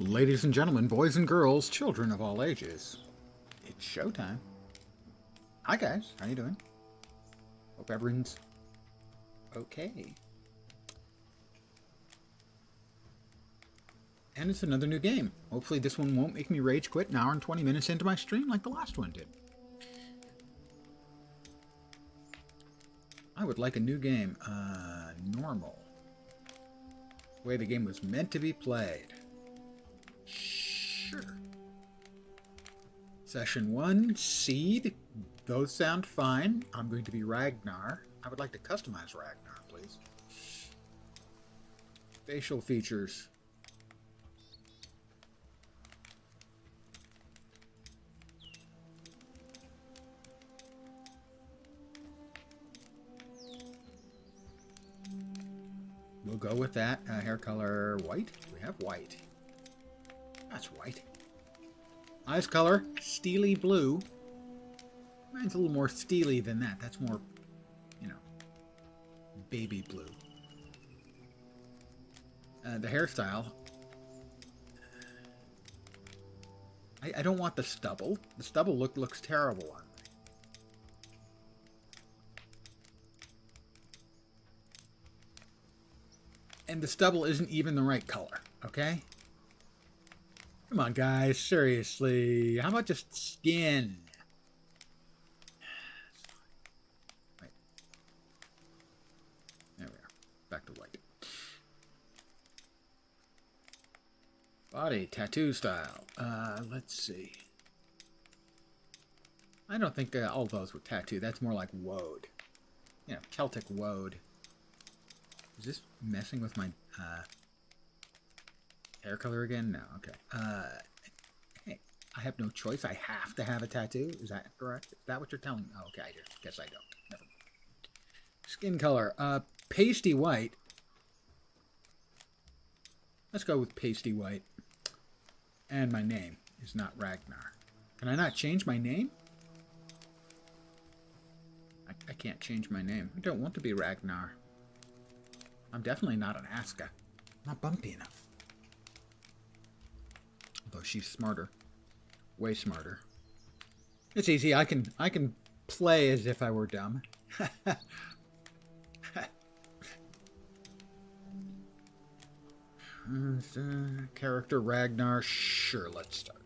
Ladies and gentlemen, boys and girls, children of all ages, it's showtime. Hi guys, how you doing? Hope everyone's okay. And it's another new game. Hopefully this one won't make me rage quit an hour and 20 minutes into my stream like the last one did. I would like a new game. Normal. The way the game was meant to be played. Sure. Session 1, Seed. Those sound fine. I'm going to be Ragnar. I would like to customize Ragnar, please. Facial features. We'll go with that. Hair color, white. We have white. That's white. Eyes color, steely blue. Mine's a little more steely than that. That's more, you know, baby blue. The hairstyle. I don't want the stubble. The stubble looks terrible on me. And the stubble isn't even the right color, okay? Come on, guys, seriously. How about just skin? Wait. There we are. Back to white. Body, tattoo style. Let's see. I don't think all those were tattoo. That's more like woad. You know, Celtic woad. Is this messing with my hair color again? No, okay. Hey, I have no choice. I have to have a tattoo. Is that correct? Is that what you're telling me? Oh, okay, I guess I don't. Never mind. Skin color. Pasty white. Let's go with pasty white. And my name is not Ragnar. Can I not change my name? I can't change my name. I don't want to be Ragnar. I'm definitely not an Aska. I'm not bumpy enough. Although she's smarter. Way smarter. It's easy. I can play as if I were dumb. Character Ragnar. Sure, let's start.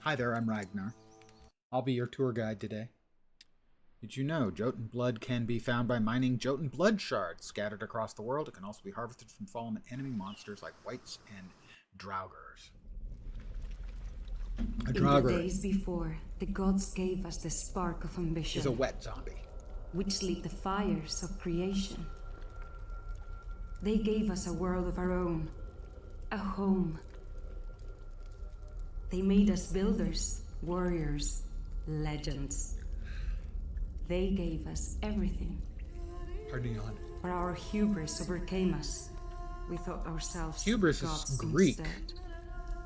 Hi there, I'm Ragnar. I'll be your tour guide today. Did you know Jotun blood can be found by mining Jotun blood shards scattered across the world? It can also be harvested from fallen enemy monsters like wights and draugrs. A draugr in the days before, the gods gave us the spark of ambition. Is a wet zombie. Which lit the fires of creation. They gave us a world of our own. A home. They made us builders, warriors, legends. They gave us everything. Pardon on. But our hubris overcame us. We thought ourselves hubris gods is Greek, instead.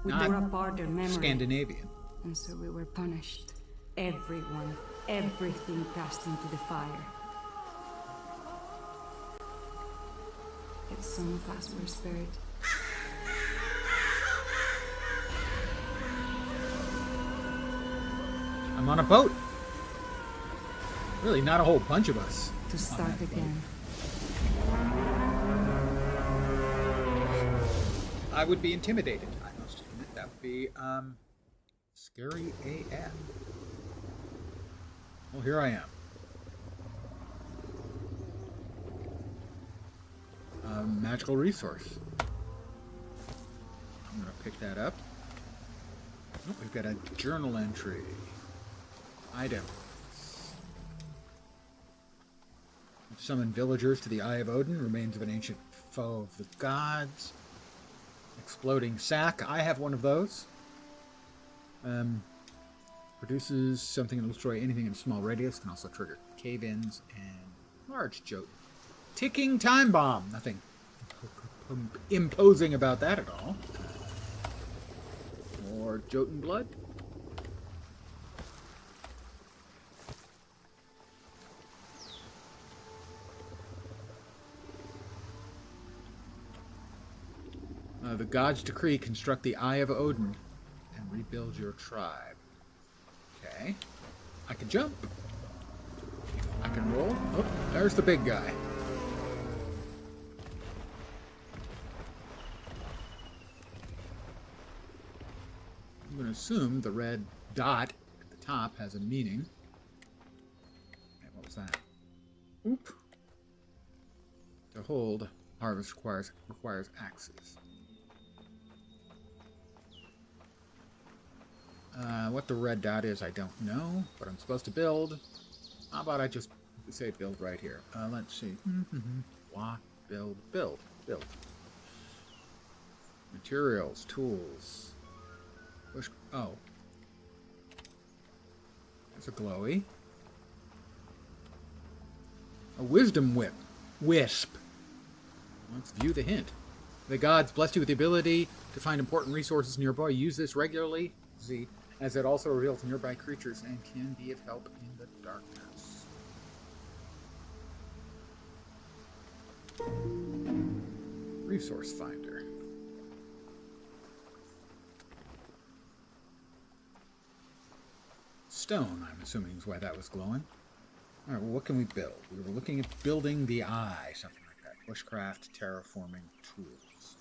We not tore apart their memory. Scandinavian. And so we were punished. Everyone, everything cast into the fire. Yet some of us were spared. I'm on a boat. Really, not a whole bunch of us. To start again. I would be intimidated, I must admit. That would be, scary AF. Well, here I am. Magical resource. I'm going to pick that up. Oh, we've got a journal entry. Item. Summon villagers to the Eye of Odin, remains of an ancient foe of the gods. Exploding sack. I have one of those. Produces something that will destroy anything in a small radius. Can also trigger cave-ins and large Jotun. Ticking time bomb. Nothing imposing about that at all. More Jotun blood. The gods decree, construct the Eye of Odin and rebuild your tribe. Okay. I can jump. I can roll. Oh, there's the big guy. I'm going to assume the red dot at the top has a meaning. Okay, what was that? Oop. To hold, harvest requires axes. What the red dot is, I don't know, but I'm supposed to build. How about I just say build right here? Let's see. What? Build. Materials, tools. Push. Oh. There's a glowy. A wisdom wisp. Let's view the hint. The gods bless you with the ability to find important resources nearby. Use this regularly. Z. As it also reveals nearby creatures and can be of help in the darkness. Resource finder. Stone, I'm assuming, is why that was glowing. Alright, well, what can we build? We were looking at building the eye, something like that. Bushcraft, terraforming, tools.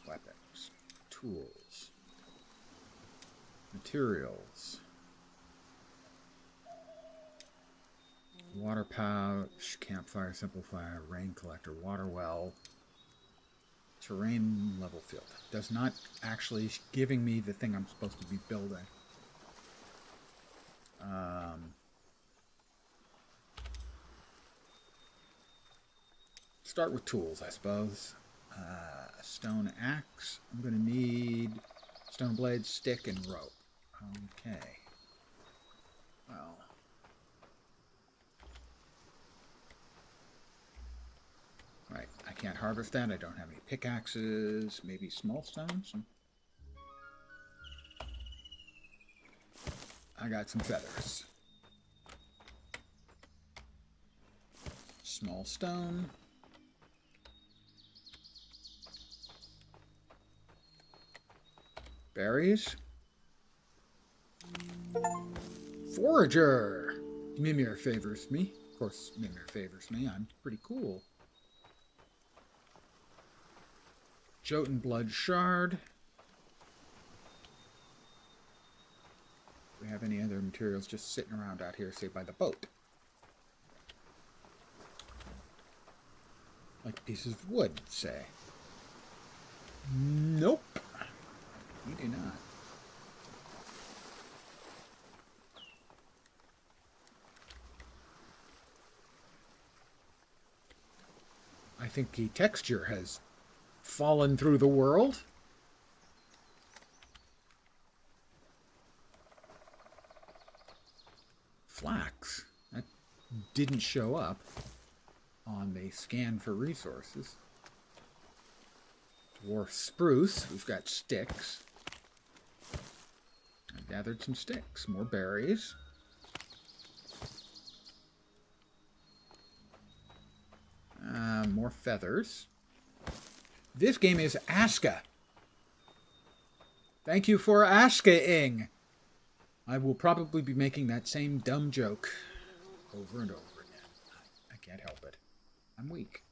Weapons. Tools. Materials. Water pouch, campfire, simplifier, rain collector, water well, terrain level field. Does not actually giving me the thing I'm supposed to be building. Start with tools, I suppose. A stone axe. I'm going to need stone blade, stick, and rope. Okay. Well. Right, I can't harvest that. I don't have any pickaxes. Maybe small stones? I got some feathers. Small stone. Berries. Forager. Mimir favors me. Of course, Mimir favors me. I'm pretty cool. Jotun blood shard. Do we have any other materials just sitting around out here, say by the boat? Like pieces of wood, say. Nope. We do not. I think the texture has fallen through the world. Flax. That didn't show up on the scan for resources. Dwarf spruce. We've got sticks. I gathered some sticks. More berries. More feathers. This game is Aska. Thank you for Aska-ing. I will probably be making that same dumb joke over and over again. I can't help it. I'm weak.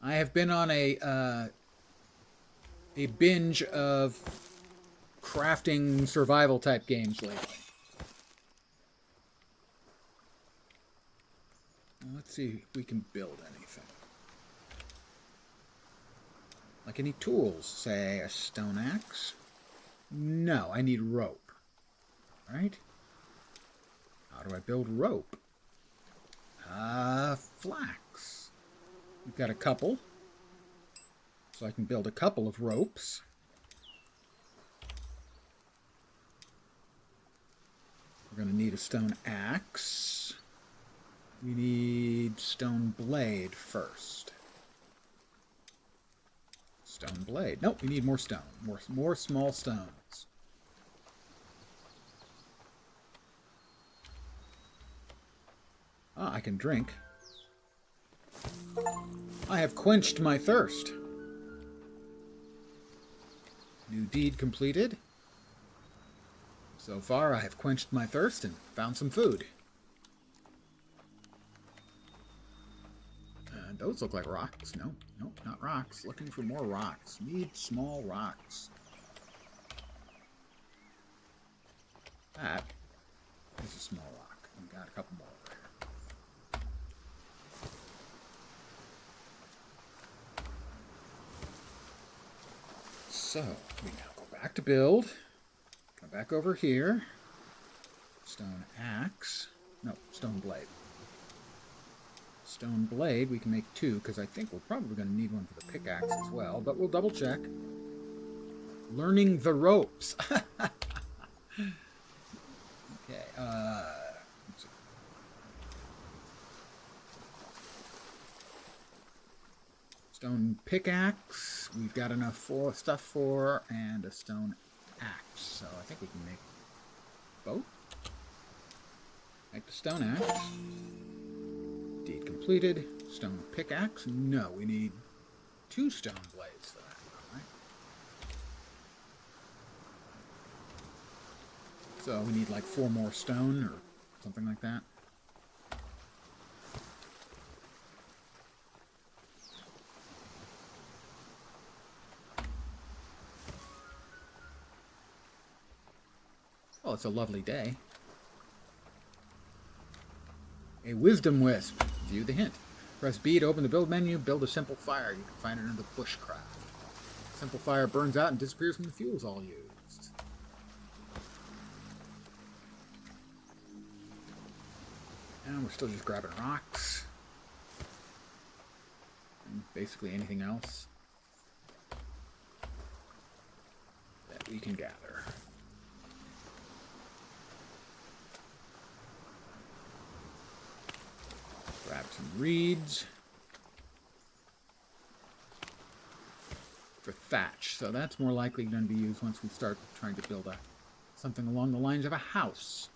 I have been on a binge of crafting survival type games lately. Well, let's see if we can build anything. Like any tools, say a stone axe. No, I need rope. Right? How do I build rope? Flax. We've got a couple. So I can build a couple of ropes. We're going to need a stone axe. We need stone blade first. Stone blade. Nope, we need more stone. More small stones. Ah, I can drink. I have quenched my thirst. New deed completed. So far, I have quenched my thirst and found some food. Those look like rocks. No, nope, not rocks. Looking for more rocks. Need small rocks. That is a small rock. We got a couple more over here. So, we now go back to build. Go back over here. Stone axe. No, stone blade. Stone blade, we can make 2, because I think we're probably going to need one for the pickaxe as well, but we'll double check. Learning the ropes. Okay, let's see. Stone pickaxe, we've got enough stuff for, and a stone axe, so I think we can make both. Make the stone axe. Deed completed. Stone pickaxe. No, we need 2 stone blades for that. All right. So we need like 4 more stone or something like that. Oh, it's a lovely day. A wisdom wisp. View the hint. Press B to open the build menu. Build a simple fire. You can find it under the bushcraft. Simple fire burns out and disappears when the fuel's all used. And we're still just grabbing rocks. And basically anything else that we can gather. Grab some reeds for thatch. So that's more likely going to be used once we start trying to build something along the lines of a house.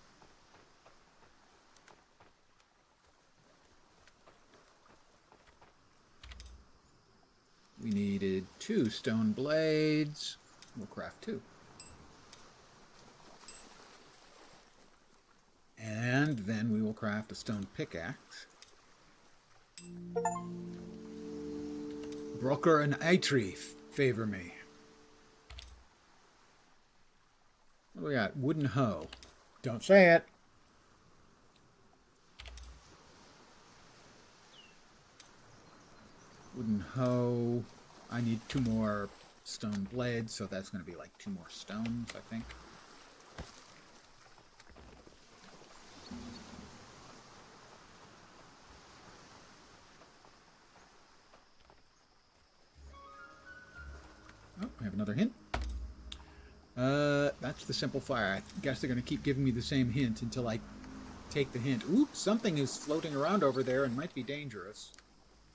We needed 2 stone blades. We'll craft 2. And then we will craft a stone pickaxe. Broker and Eitri favor me. What do we got? Wooden hoe. Don't say it. Wooden hoe. I need 2 more stone blades, so that's going to be like 2 more stones, I think. Oh, I have another hint. That's the simple fire. I guess they're going to keep giving me the same hint until I take the hint. Oops, something is floating around over there and might be dangerous.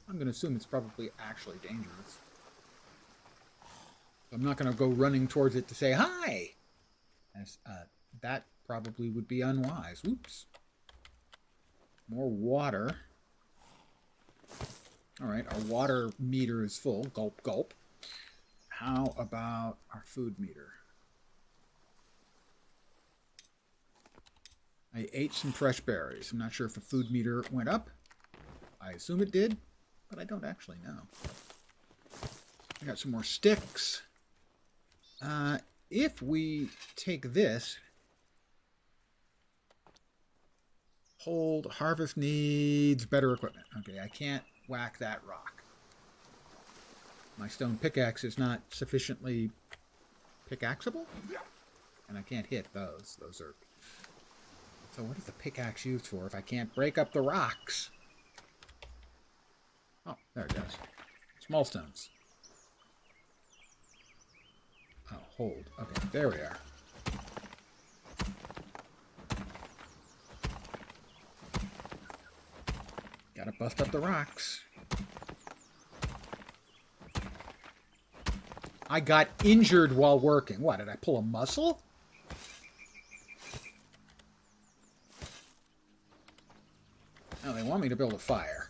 I'm going to assume it's probably actually dangerous. I'm not going to go running towards it to say hi. As, that probably would be unwise. Oops. More water. Alright, our water meter is full. Gulp, gulp. How about our food meter? I ate some fresh berries. I'm not sure if the food meter went up. I assume it did, but I don't actually know. I got some more sticks. If we take this, hold, harvest needs better equipment. Okay, I can't whack that rock. My stone pickaxe is not sufficiently pickaxeable, and I can't hit those. Those are... So what is the pickaxe used for if I can't break up the rocks? Oh, there it goes. Small stones. Oh, hold. Okay, there we are. Gotta bust up the rocks. I got injured while working. What, did I pull a muscle? No, they want me to build a fire.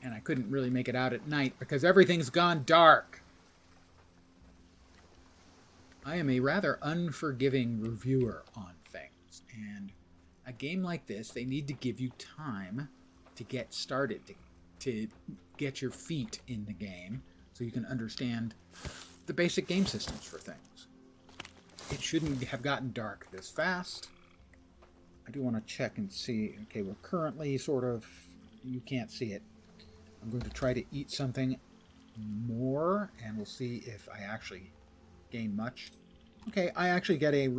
And I couldn't really make it out at night because everything's gone dark. I am a rather unforgiving reviewer on things. And a game like this, they need to give you time to get started, to get your feet in the game so you can understand the basic game systems for things. It shouldn't have gotten dark this fast. I do want to check and see. Okay, we're currently sort of... You can't see it. I'm going to try to eat something more, and we'll see if I actually gain much. Okay, I actually get a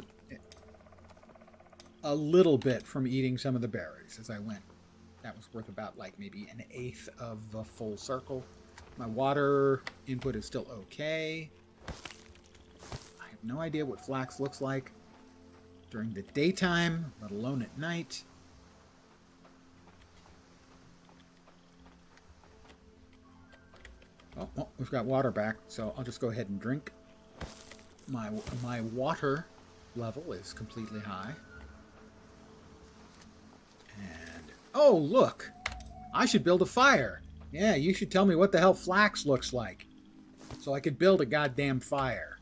little bit from eating some of the berries as I went. That was worth about like maybe an eighth of a full circle. My water input is still okay. I have no idea what flax looks like during the daytime, let alone at night. Oh, well, we've got water back, so I'll just go ahead and drink. My water level is completely high. And, oh, look! I should build a fire. Yeah, you should tell me what the hell flax looks like, so I could build a goddamn fire.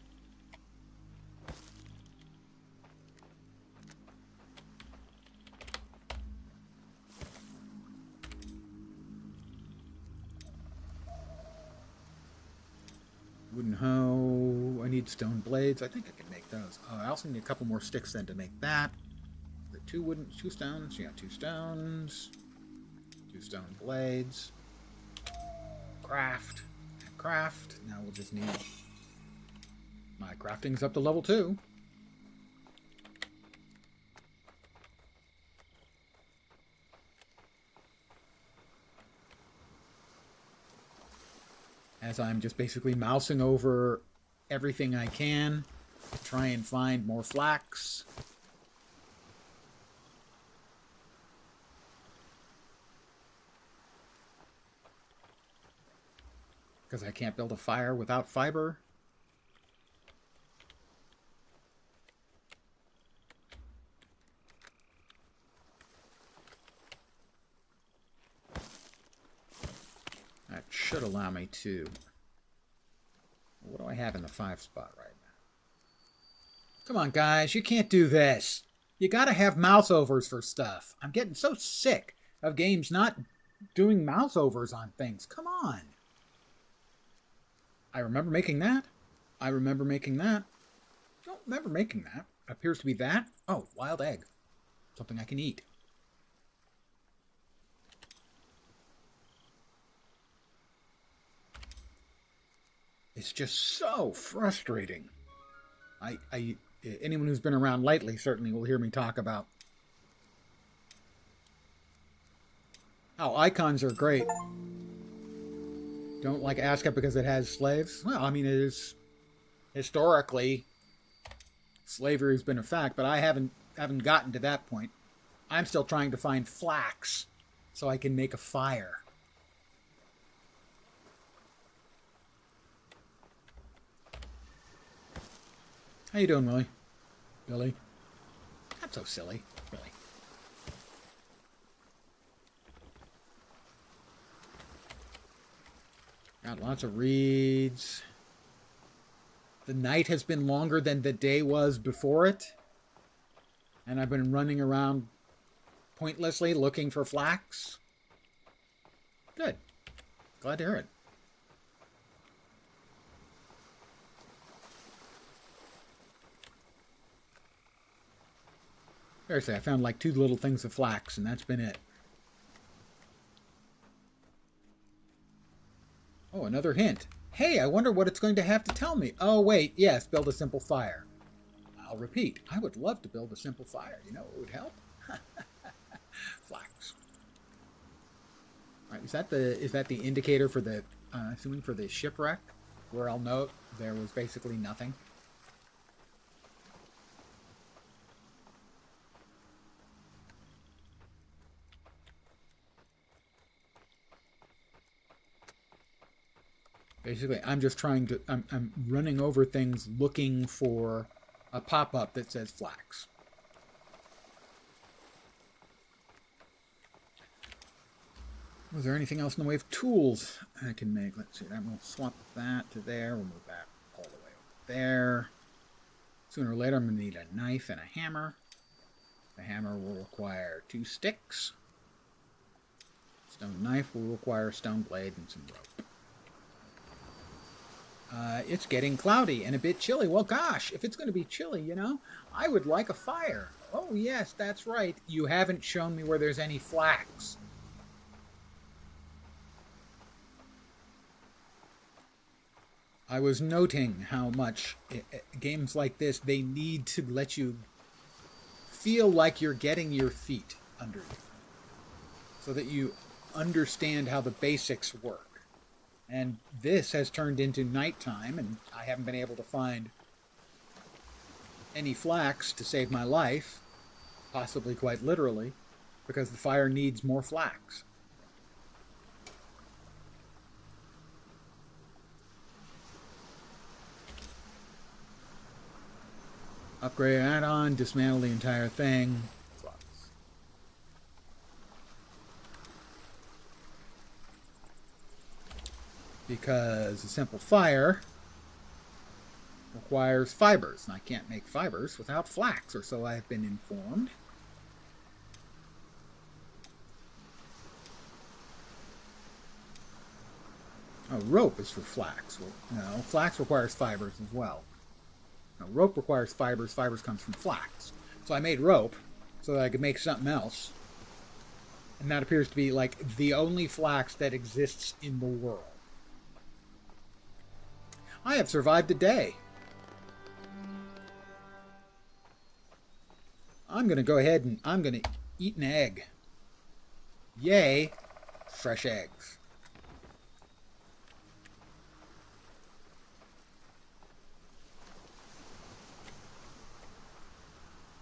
Wooden hoe. I need stone blades. I think I can make those. I also need a couple more sticks then to make that. The two stones. Yeah, 2 stones. 2 stone blades. Craft. Craft. Now we'll just need... My crafting's up to level 2. As I'm just basically mousing over everything I can to try and find more flax. Because I can't build a fire without fiber. That should allow me to... What do I have in the 5 spot right now? Come on, guys. You can't do this. You gotta have mouse overs for stuff. I'm getting so sick of games not doing mouse overs on things. Come on. I remember making that. I remember making that. Don't remember making that. Appears to be that. Oh, wild egg. Something I can eat. It's just so frustrating. Anyone who's been around lately certainly will hear me talk about how icons are great. Don't like Aska because it has slaves? Well, I mean, it is historically slavery has been a fact, but I haven't gotten to that point. I'm still trying to find flax so I can make a fire. How you doing, Willie? Billy? Not so silly, really. Got lots of reeds. The night has been longer than the day was before it. And I've been running around pointlessly looking for flax. Good. Glad to hear it. Seriously, I found like 2 little things of flax, and that's been it. Oh, another hint. Hey, I wonder what it's going to have to tell me. Oh, wait, yes, build a simple fire. I'll repeat. I would love to build a simple fire. You know what would help? Flax. All right, is that the indicator for the, assuming for the shipwreck, where I'll note there was basically nothing? Basically, I'm just trying to... I'm running over things looking for a pop-up that says flax. Was there anything else in the way of tools I can make? Let's see. We'll swap that to there. We'll move that all the way over there. Sooner or later, I'm going to need a knife and a hammer. The hammer will require 2 sticks. Stone knife will require a stone blade and some rope. It's getting cloudy and a bit chilly. Well, gosh, if it's going to be chilly, you know, I would like a fire. Oh, yes, that's right. You haven't shown me where there's any flax. I was noting how much games like this, they need to let you feel like you're getting your feet under you so that you understand how the basics work. And this has turned into nighttime, and I haven't been able to find any flax to save my life, possibly quite literally, because the fire needs more flax. Upgrade add-on, dismantle the entire thing. Because a simple fire requires fibers, and I can't make fibers without flax, or so I've been informed. Oh, rope is for flax. Well, no, flax requires fibers as well. No, rope requires fibers. Fibers comes from flax. So I made rope so that I could make something else. And that appears to be like the only flax that exists in the world. I have survived a day. I'm going to go ahead and I'm going to eat an egg. Yay, fresh eggs.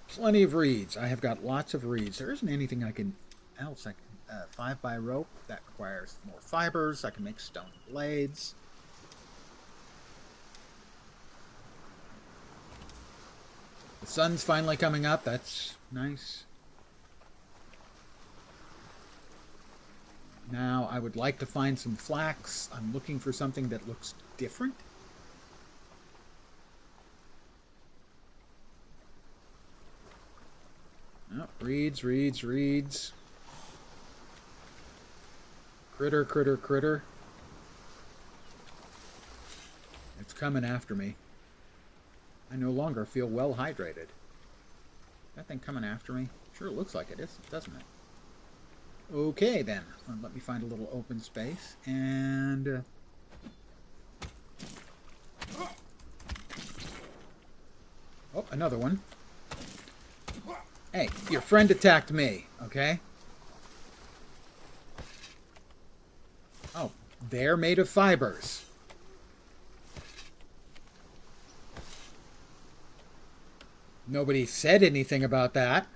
Plenty of reeds. I have got lots of reeds. There isn't anything else I can 5 by rope. That requires more fibers. I can make stone blades. The sun's finally coming up. That's nice. Now, I would like to find some flax. I'm looking for something that looks different. Oh, reeds. Critter. It's coming after me. I no longer feel well hydrated. That thing coming after me? Sure looks like it is, doesn't it? Okay, then. Let me find a little open space. And... oh, another one. Hey, your friend attacked me, okay? Oh, they're made of fibers. Nobody said anything about that.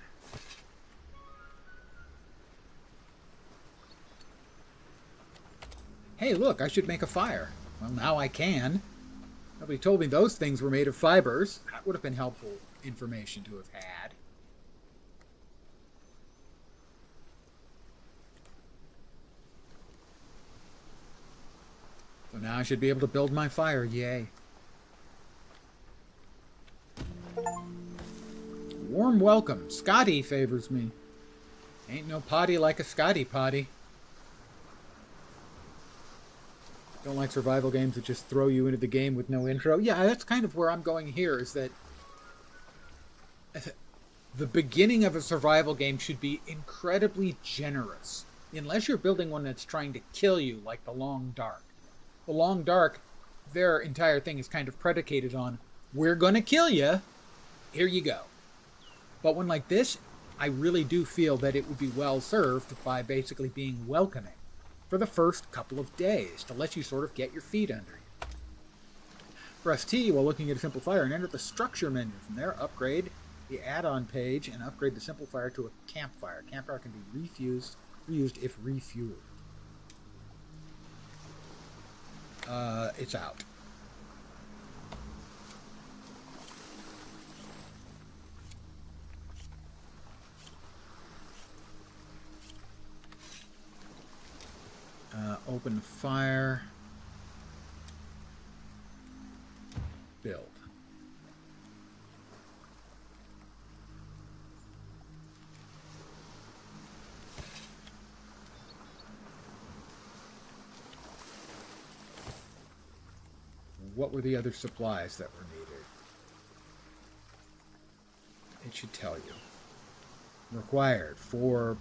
Hey, look, I should make a fire. Well, now I can. Nobody told me those things were made of fibers. That would have been helpful information to have had. So now I should be able to build my fire. Yay. Warm welcome. Scotty favors me. Ain't no potty like a Scotty potty. Don't like survival games that just throw you into the game with no intro. Yeah, that's kind of where I'm going here, is that the beginning of a survival game should be incredibly generous. Unless you're building one that's trying to kill you, like The Long Dark. The Long Dark, their entire thing is kind of predicated on, we're gonna kill you, here you go. But one like this, I really do feel that it would be well served by basically being welcoming for the first couple of days to let you sort of get your feet under you. Press T while looking at a simplifier and enter the structure menu. From there, upgrade the add-on page and upgrade the simplifier to a campfire. Campfire can be reused if refueled. It's out. Open fire. Build. What were the other supplies that were needed? It should tell you. Required 4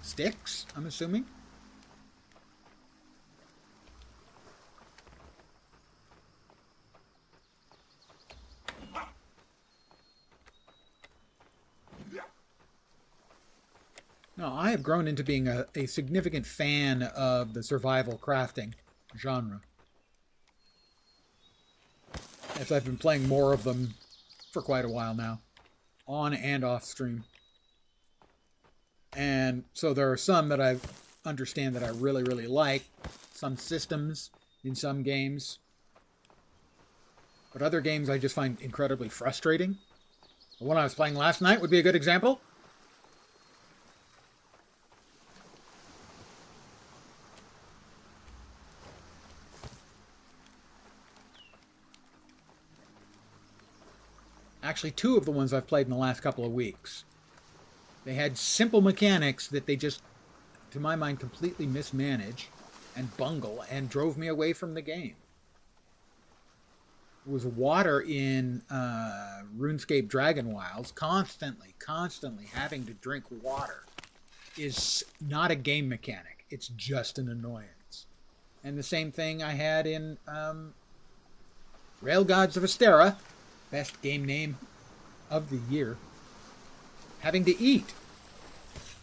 sticks, I'm assuming. No, I have grown into being a significant fan of the survival crafting genre, as I've been playing more of them for quite a while now, on and off stream. And so there are some that I understand that I really, really like, some systems in some games, but other games I just find incredibly frustrating. The one I was playing last night would be a good example. Actually, 2 of the ones I've played in the last couple of weeks. They had simple mechanics that they just, to my mind, completely mismanage and bungle and drove me away from the game. It was water in RuneScape Dragon Wilds. Constantly having to drink water is not a game mechanic. It's just an annoyance. And the same thing I had in Rail Gods of Astera. Best game name of the year. Having to eat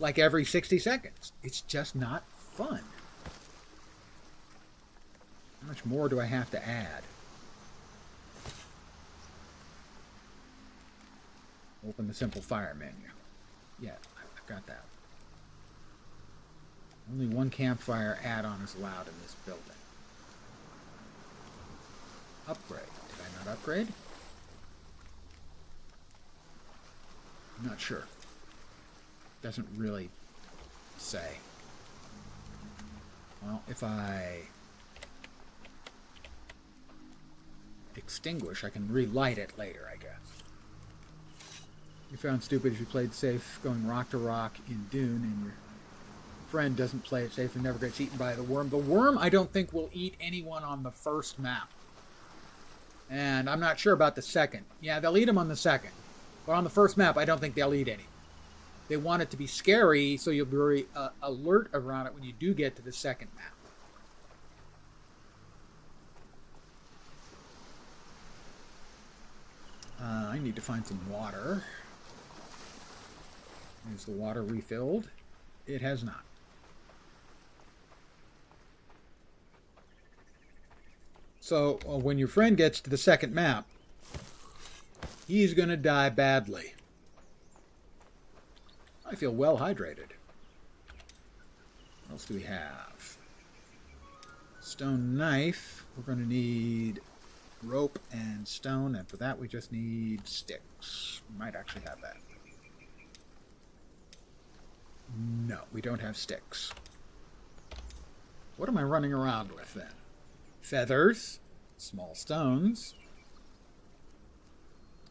like every 60 seconds. It's just not fun. How much more do I have to add? Open the simple fire menu. Yeah, I've got that. Only 1 campfire add-on is allowed in this building. Upgrade. Did I not upgrade? I'm not sure. Doesn't really say. Well, if I extinguish, I can relight it later, I guess. You found stupid as you played safe going rock to rock in Dune, and your friend doesn't play it safe and never gets eaten by the worm. The worm, I don't think, will eat anyone on the first map. And I'm not sure about the second. Yeah, they'll eat them on the second. But on the first map, I don't think they'll eat any. They want it to be scary, so you'll be very alert around it when you do get to the second map. I need to find some water. Is the water refilled? It has not. So when your friend gets to the second map, he's going to die badly. I feel well hydrated. What else do we have? Stone knife. We're going to need rope and stone, and for that we just need sticks. We might actually have that. No, we don't have sticks. What am I running around with then? Feathers, small stones,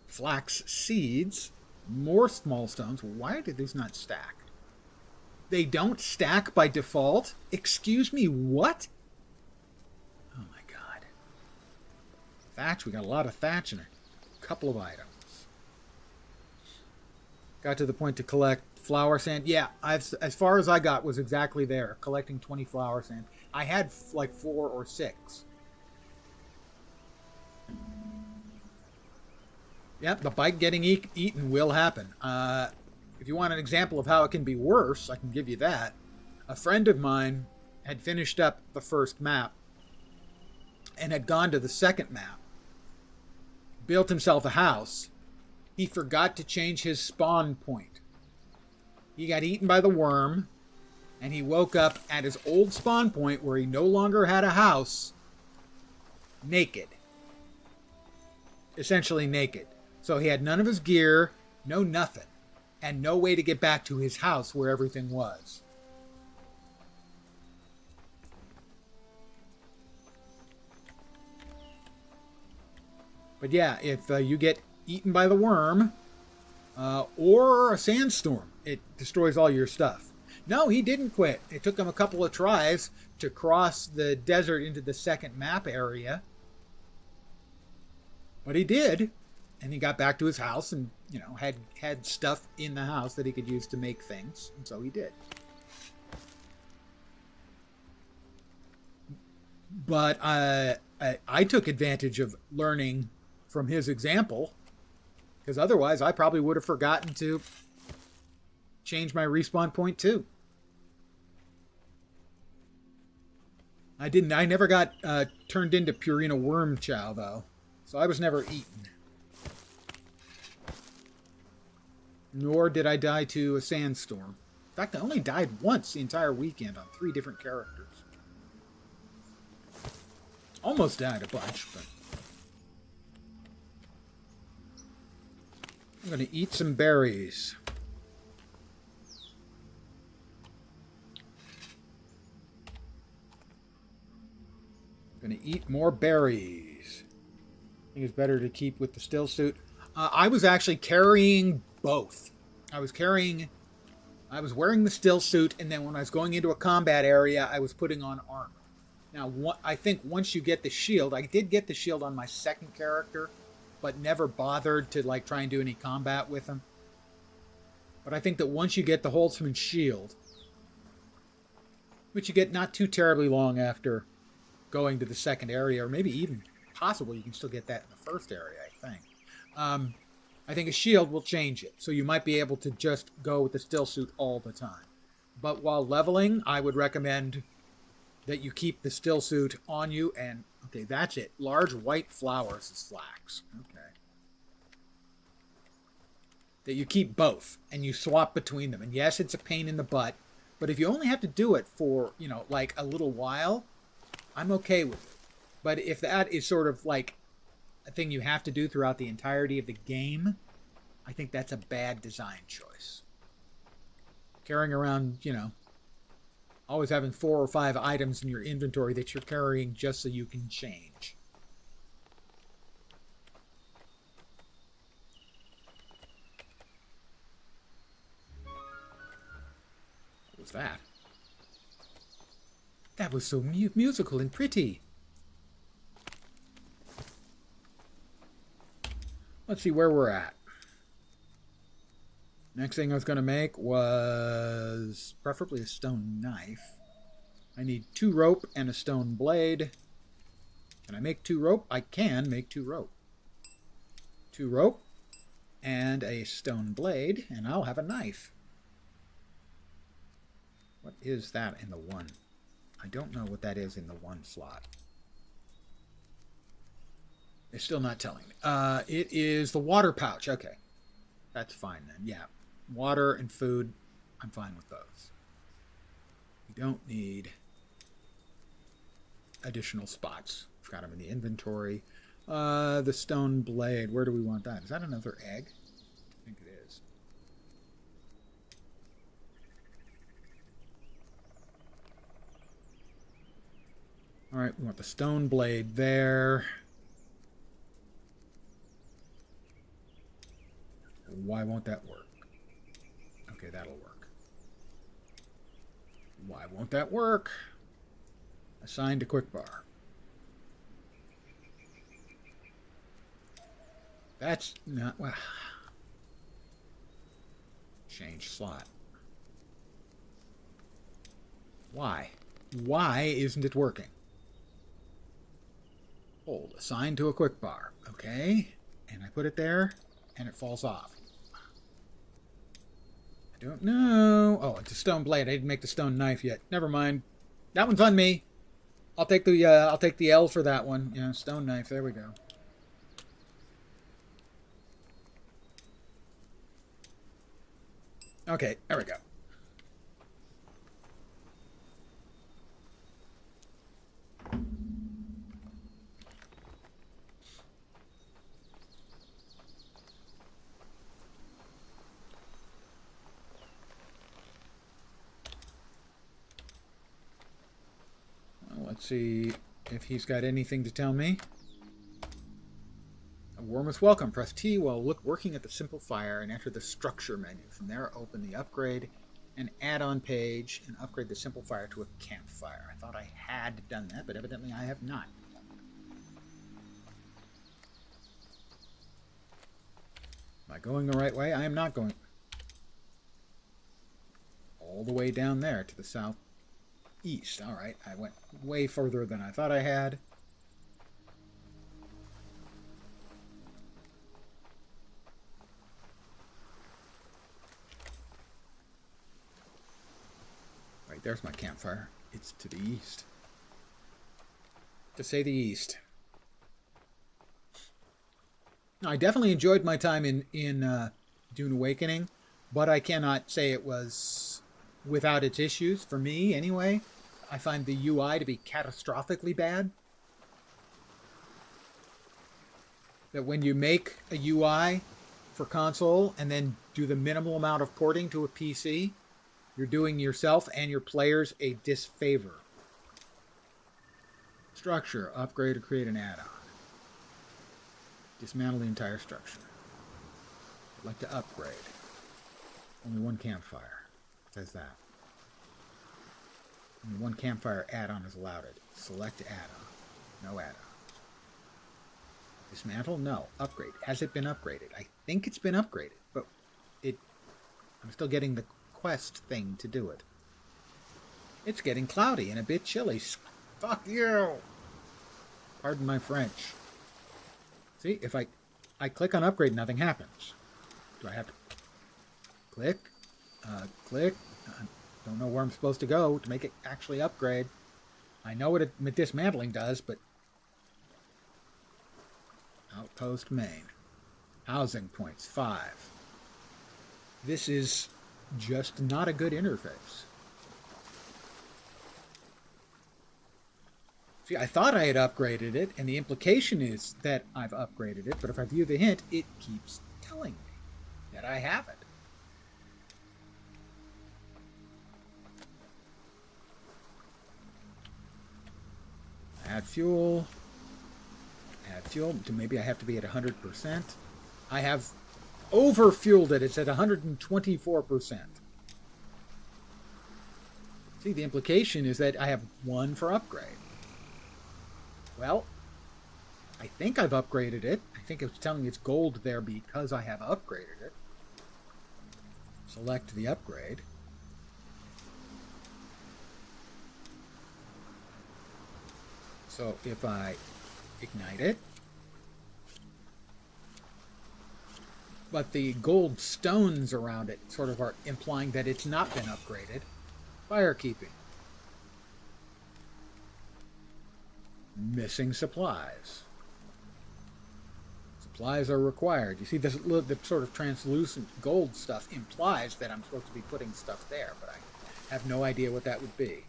flax seeds, more small stones. Why did these not stack? They don't stack by default? Excuse me, what? Oh my god. Thatch, we got a lot of thatch and a couple of items. Got to the point to collect flower sand. Yeah, as far as I got was exactly there, collecting 20 flower sand. I had like 4 or 6. Yep, the bike getting eaten will happen. If you want an example of how it can be worse, I can give you that. A friend of mine had finished up the first map and had gone to the second map, built himself a house. He forgot to change his spawn point. He got eaten by the worm, and he woke up at his old spawn point where he no longer had a house, naked. Essentially naked. So he had none of his gear, no nothing, and no way to get back to his house where everything was. But yeah, if you get eaten by the worm or a sandstorm, it destroys all your stuff. No, he didn't quit. It took him a couple of tries to cross the desert into the second map area. But he did. And he got back to his house and, had stuff in the house that he could use to make things. And so he did. But I took advantage of learning from his example, because otherwise I probably would have forgotten to change my respawn point too. I didn't. I never got turned into Purina worm chow though, so I was never eaten. Nor did I die to a sandstorm. In fact, I only died once the entire weekend on 3 different characters. Almost died a bunch, but I'm going to eat some berries. I'm going to eat more berries. I think it's better to keep with the still suit. I was actually carrying both. I was wearing the still suit, and then when I was going into a combat area, I was putting on armor. Now, I think once you get the shield, I did get the shield on my second character, but never bothered to try and do any combat with him. But I think that once you get the Holtzman shield, which you get not too terribly long after going to the second area, or maybe even possible you can still get that in the first area, I think. I think a shield will change it, so you might be able to just go with the still suit all the time. But while leveling, I would recommend that you keep the still suit on you, and okay, that's it. Large white flowers is flax. Okay. That you keep both, and you swap between them. And yes, it's a pain in the butt, but if you only have to do it for, a little while, I'm okay with it. But if that is sort of a thing you have to do throughout the entirety of the game, I think that's a bad design choice. Carrying around, always having 4 or 5 items in your inventory that you're carrying just so you can change. What was that? That was so musical and pretty. Let's see where we're at. Next thing I was going to make was preferably a stone knife. I need 2 rope and a stone blade. Can I make 2 rope? I can make 2 rope. 2 rope and a stone blade, and I'll have a knife. What is that in the 1? I don't know what that is in the 1 slot. They're still not telling me. It is the water pouch. Okay. That's fine then. Yeah. Water and food, I'm fine with those. We don't need additional spots. We've got them in the inventory. The stone blade. Where do we want that? Is that another egg? I think it is. All right. We want the stone blade there. Why won't that work? Okay, that'll work. Why won't that work? Assign to quick bar. That's not... Well, change slot. Why? Why isn't it working? Hold. Assign to a quick bar. Okay. And I put it there, and it falls off. Don't know. Oh, it's a stone blade. I didn't make the stone knife yet. Never mind. That one's on me. I'll take the L for that one. Yeah, stone knife. There we go. Okay, there we go. Let's see if he's got anything to tell me. Oh, warmest welcome. Press T while working at the simplifier and enter the structure menu. From there, open the upgrade and add-on page and upgrade the simplifier to a campfire. I thought I had done that, but evidently I have not. Am I going the right way? I am not going all the way down there to the southeast. All right, I went way further than I thought I had. Right, there's my campfire. It's to the east. To say the east. I definitely enjoyed my time in Dune Awakening, but I cannot say it was without its issues, for me anyway. I find the UI to be catastrophically bad. That when you make a UI for console and then do the minimal amount of porting to a PC, you're doing yourself and your players a disfavor. Structure, upgrade or create an add-on. Dismantle the entire structure. I'd like to upgrade. Only one campfire. It says that. Only one campfire add-on is allowed. Select add-on. No add-on. Dismantle? No. Upgrade. Has it been upgraded? I think it's been upgraded, but I'm still getting the quest thing to do it. It's getting cloudy and a bit chilly. Fuck you! Pardon my French. See, if I click on upgrade, nothing happens. Do I have to click? Click? I don't know where I'm supposed to go to make it actually upgrade. I know what dismantling does, but... Outpost main. Housing points, 5. This is just not a good interface. See, I thought I had upgraded it, and the implication is that I've upgraded it, but if I view the hint, it keeps telling me that I haven't. Add fuel. Add fuel. Maybe I have to be at 100%. I have overfueled it. It's at 124%. See, the implication is that I have 1 for upgrade. Well, I think I've upgraded it. I think it's telling me it's gold there because I have upgraded it. Select the upgrade. So if I ignite it, but the gold stones around it sort of are implying that it's not been upgraded. Firekeeping. Missing supplies. Supplies are required. You see, this the sort of translucent gold stuff implies that I'm supposed to be putting stuff there, but I have no idea what that would be.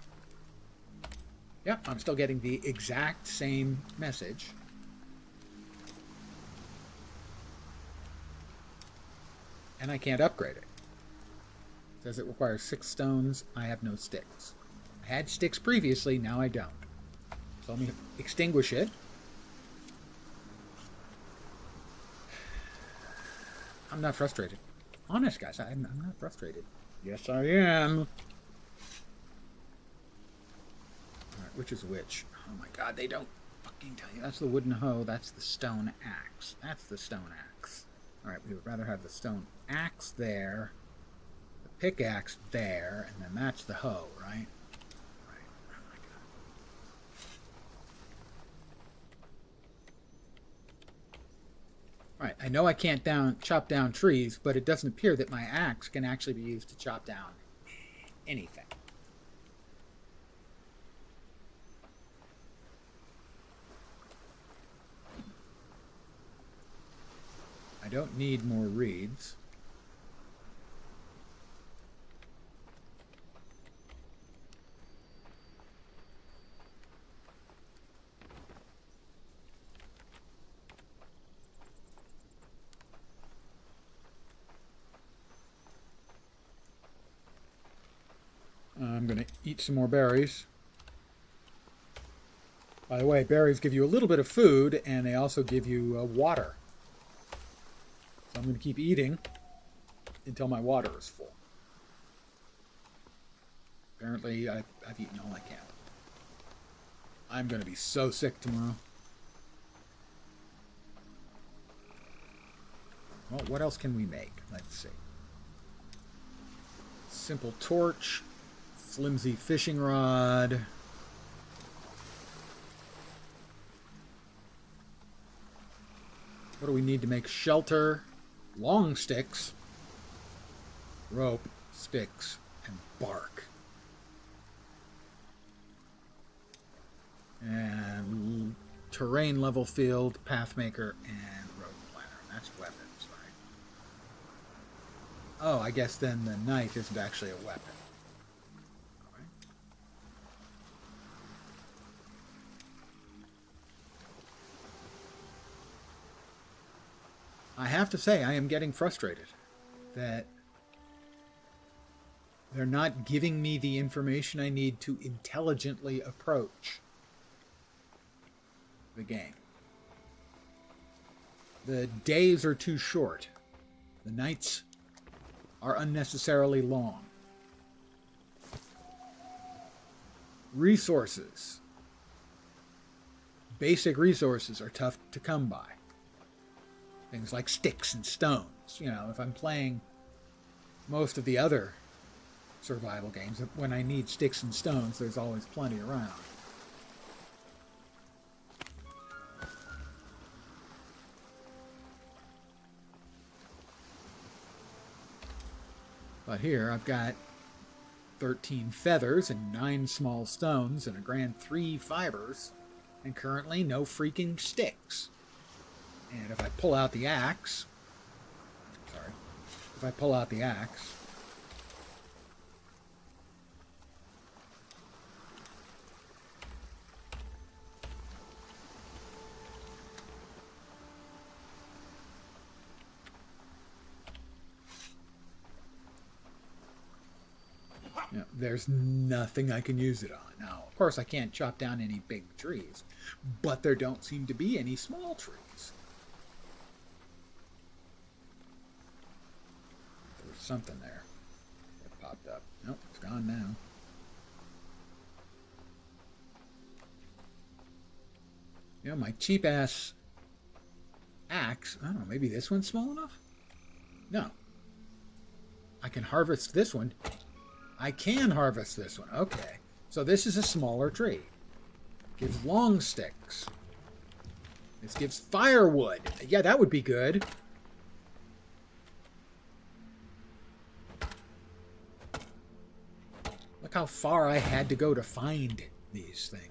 Yep, I'm still getting the exact same message. And I can't upgrade it. It says it requires 6 stones. I have no sticks. I had sticks previously, now I don't. So let me extinguish it. I'm not frustrated. Honest, guys, I'm not frustrated. Yes, I am. Alright, which is which? Oh my god, they don't fucking tell you. That's the wooden hoe, that's the stone axe. That's the stone axe. Alright, we would rather have the stone axe there, the pickaxe there, and then that's the hoe, right? Right, I know I can't chop down trees, but it doesn't appear that my axe can actually be used to chop down anything. I don't need more reeds. I'm going to eat some more berries. By the way, berries give you a little bit of food, and they also give you water. So I'm going to keep eating until my water is full. Apparently, I've eaten all I can. I'm going to be so sick tomorrow. Well, what else can we make? Let's see. Simple torch, flimsy fishing rod. What do we need to make shelter? Long sticks, rope, sticks, and bark. And terrain level field, pathmaker, and road planner. And that's weapons, right? Oh, I guess then the knife isn't actually a weapon. Right. I have to say, I am getting frustrated that they're not giving me the information I need to intelligently approach the game. The days are too short. The nights are unnecessarily long. Resources. Basic resources are tough to come by. Things like sticks and stones. You know, if I'm playing most of the other survival games, when I need sticks and stones, there's always plenty around. But here I've got 13 feathers and 9 small stones and a grand 3 fibers, and currently no freaking sticks. And if I pull out the axe, you know, there's nothing I can use it on. Now, of course, I can't chop down any big trees, but there don't seem to be any small trees. There was something there that popped up. Nope, it's gone now. You know, my cheap-ass axe, I don't know, maybe this one's small enough? No. I can harvest this one. I can harvest this one. Okay. So this is a smaller tree. Gives long sticks. This gives firewood. Yeah, that would be good. Look how far I had to go to find these things.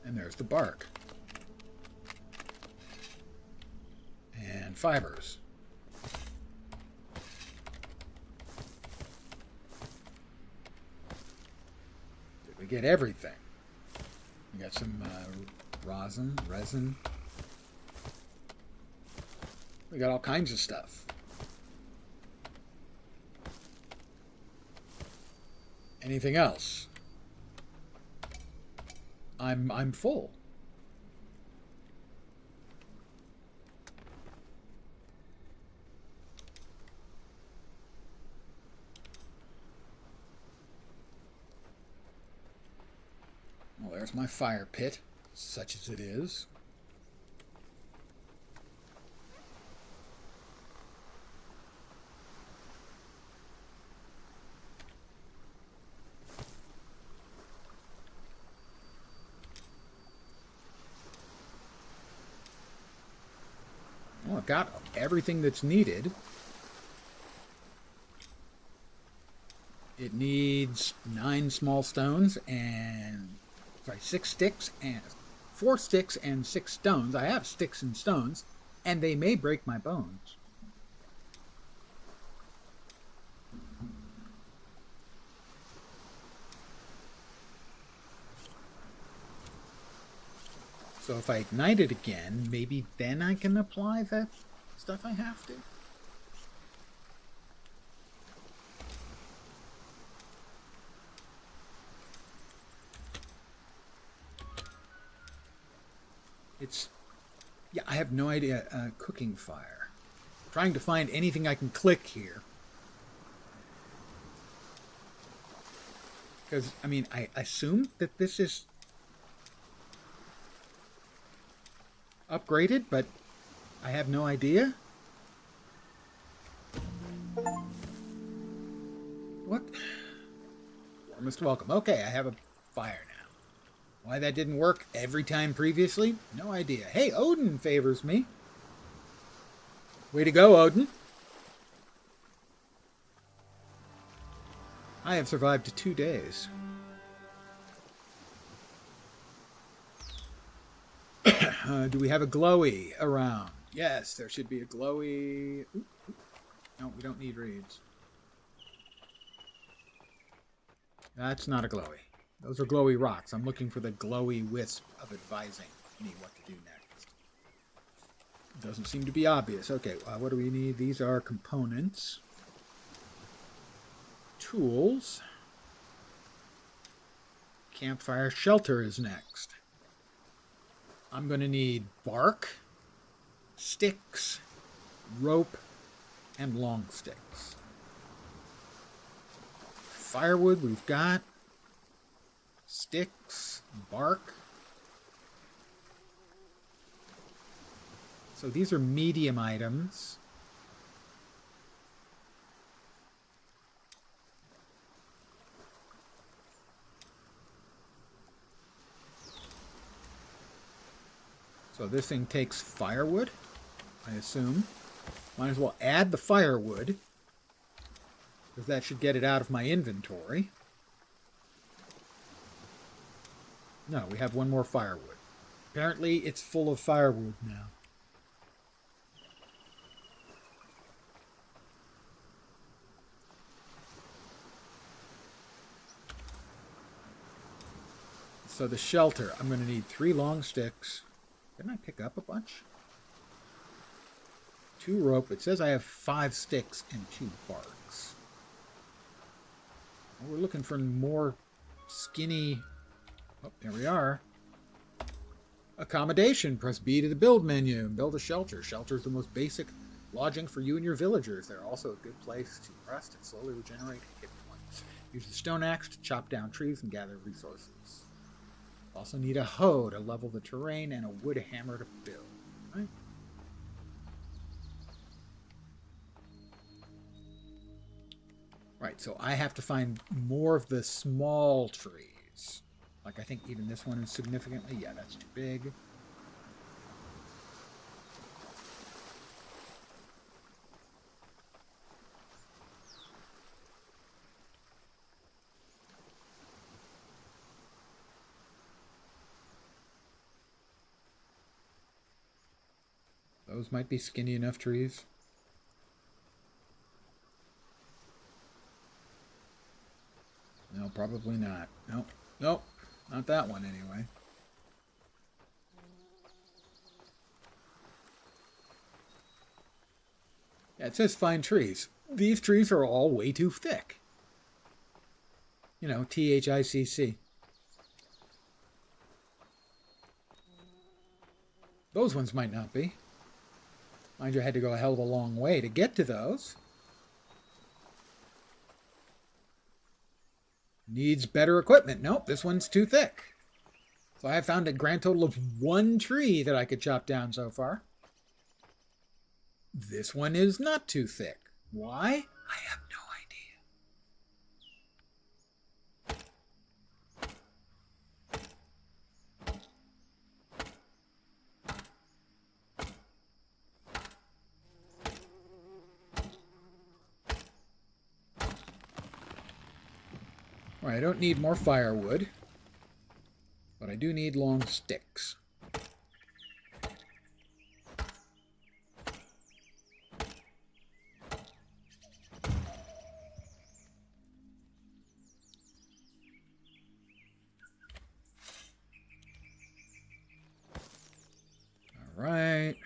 And there's the bark. And fibers. Did we get everything? We got some resin. We got all kinds of stuff. Anything else? I'm full. Well, there's my fire pit, such as it is. Well, I've got everything that's needed. It needs 9 small stones and 6 sticks and 4 sticks and 6 stones. I have sticks and stones, and they may break my bones. So if I ignite it again, maybe then I can apply that stuff I have to? It's... Yeah, I have no idea. Cooking fire. Trying to find anything I can click here. Because, I mean, I assume that this is upgraded, but I have no idea. What? Warmest welcome. Okay, I have a fire now. Why that didn't work every time previously? No idea. Hey, Odin favors me. Way to go, Odin. I have survived 2 days. Do we have a glowy around? Yes, there should be a glowy... Ooh, ooh. No, we don't need reeds. That's not a glowy. Those are glowy rocks. I'm looking for the glowy wisp of advising me what to do next. Doesn't seem to be obvious. Okay, what do we need? These are components. Tools. Campfire shelter is next. I'm going to need bark, sticks, rope, and long sticks. Firewood we've got. Sticks, bark. So these are medium items. So this thing takes firewood, I assume. Might as well add the firewood, because that should get it out of my inventory. No, we have one more firewood. Apparently it's full of firewood now. So the shelter, I'm going to need 3 long sticks. Didn't I pick up a bunch? 2 rope. It says I have 5 sticks and 2 barks. Well, we're looking for more skinny... Oh, there we are. Accommodation. Press B to the build menu. Build a shelter. Shelter is the most basic lodging for you and your villagers. They're also a good place to rest and slowly regenerate hit points. Use the stone axe to chop down trees and gather resources. Also need a hoe to level the terrain and a wood hammer to build. Right? Right, so I have to find more of the small trees. Like I think even this one is significantly... Yeah, that's too big. Those might be skinny enough trees. No, probably not. Nope. Nope. Not that one, anyway. Yeah, it says fine trees. These trees are all way too thick. You know, THICC. Those ones might not be. Mind you, I had to go a hell of a long way to get to those. Needs better equipment. Nope, this one's too thick. So I have found a grand total of 1 tree that I could chop down so far. This one is not too thick. Why? I have no Alright, I don't need more firewood, but I do need long sticks. Alright.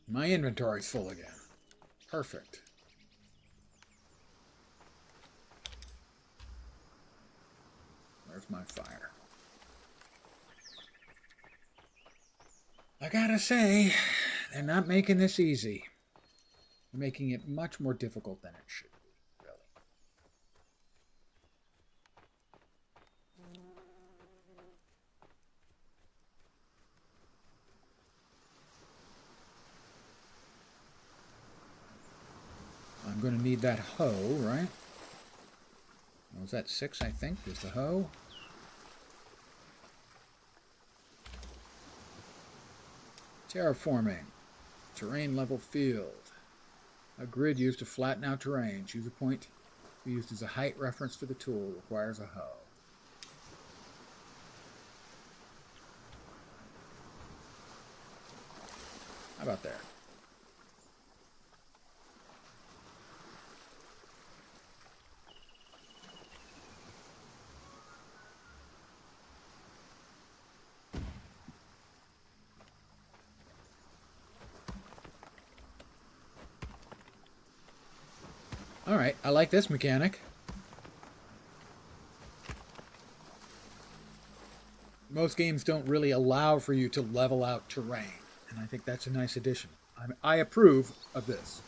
My inventory's full again. Perfect. Where's my fire? I gotta say, they're not making this easy. They're making it much more difficult than it should be, really. I'm going to need that hoe, right? Was that 6, I think, is the hoe? Terraforming. Terrain level field. A grid used to flatten out terrain. Choose a point to be used as a height reference for the tool. Requires a hoe. How about there? Alright, I like this mechanic. Most games don't really allow for you to level out terrain, and I think that's a nice addition. I approve of this.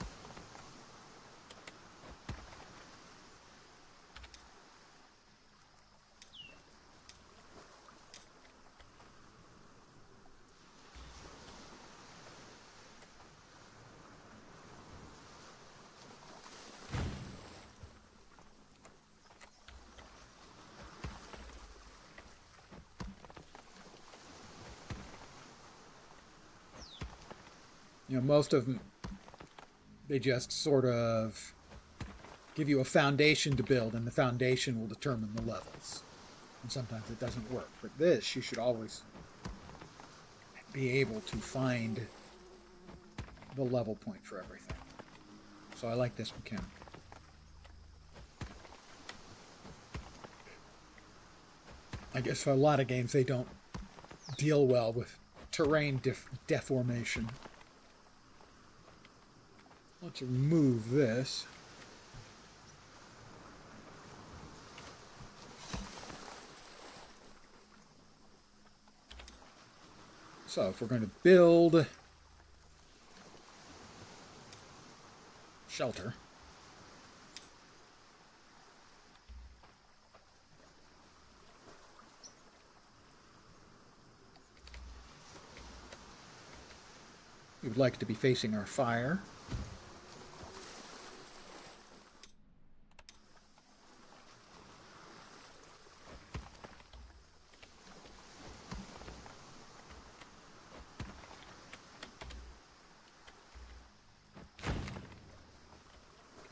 You know, most of them, they just sort of give you a foundation to build, and the foundation will determine the levels. And sometimes it doesn't work. But this, you should always be able to find the level point for everything. So I like this mechanic. I guess for a lot of games, they don't deal well with terrain deformation. Let's remove this. So if we're going to build shelter, we would like to be facing our fire.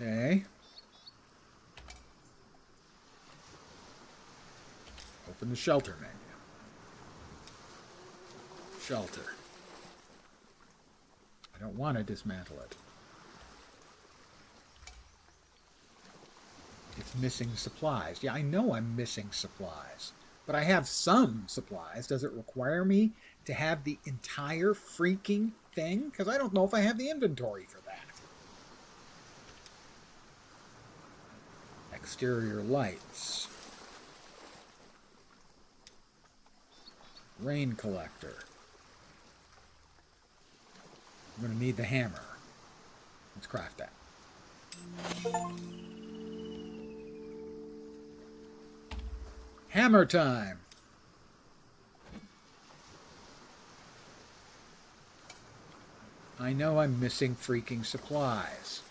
Okay. Open the shelter menu. Shelter. I don't want to dismantle it. It's missing supplies. Yeah, I know I'm missing supplies. But I have some supplies. Does it require me to have the entire freaking thing? Because I don't know if I have the inventory for that. Exterior lights. Rain collector. I'm going to need the hammer. Let's craft that. Hammer time! I know I'm missing freaking supplies.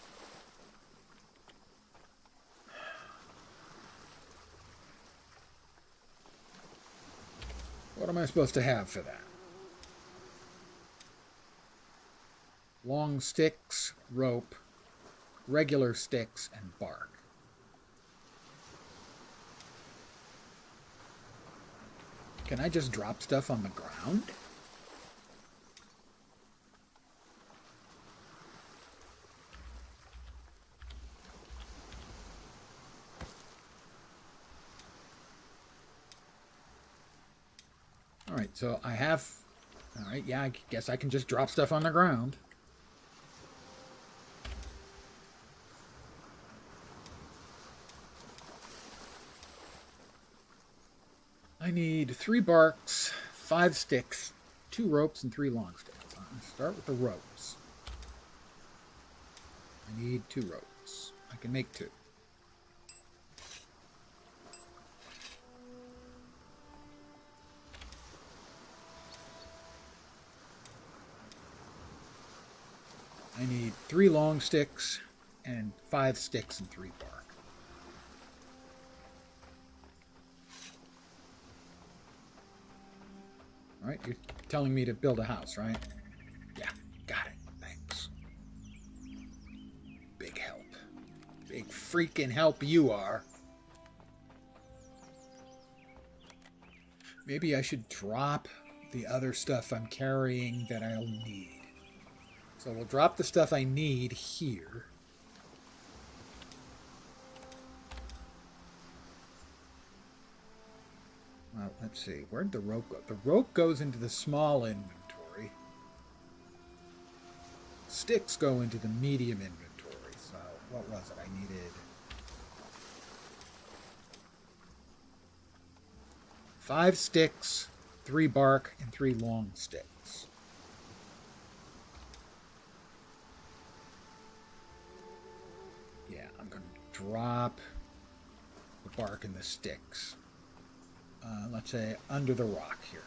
What am I supposed to have for that? Long sticks, rope, regular sticks, and bark. Can I just drop stuff on the ground? Alright, so I have... Alright, yeah, I guess I can just drop stuff on the ground. I need 3 barks, 5 sticks, 2 ropes, and 3 long sticks. I'm going to start with the ropes. I need 2 ropes. I can make 2. I need 3 long sticks and 5 sticks and 3 bark. All right, you're telling me to build a house, right? Yeah, got it. Thanks. Big help. Big freaking help you are. Maybe I should drop the other stuff I'm carrying that I'll need. So we'll drop the stuff I need here. Well, let's see. Where'd the rope go? The rope goes into the small inventory. Sticks go into the medium inventory. So what was it? I needed 5 sticks, 3 bark, and 3 long sticks. Yeah, I'm going to drop the bark and the sticks. Let's say under the rock here.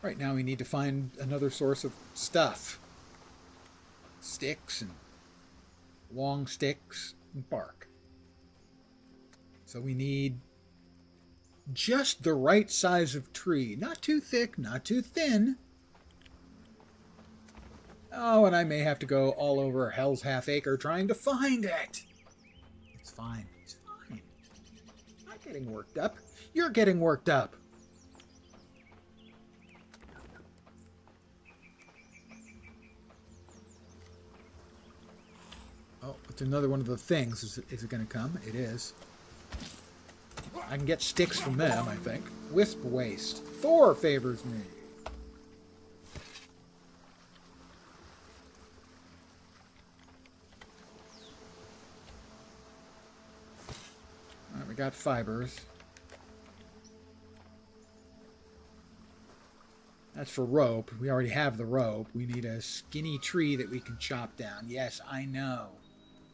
Right now we need to find another source of stuff. Sticks and long sticks and bark. So we need just the right size of tree. Not too thick, not too thin. Oh, and I may have to go all over Hell's Half Acre trying to find it. It's fine. It's fine. I'm not getting worked up. You're getting worked up. Oh, it's another one of the things. Is it going to come? It is. I can get sticks from them, I think. Wisp waste. Thor favors me. Alright, we got fibers. That's for rope. We already have the rope. We need a skinny tree that we can chop down. Yes, I know.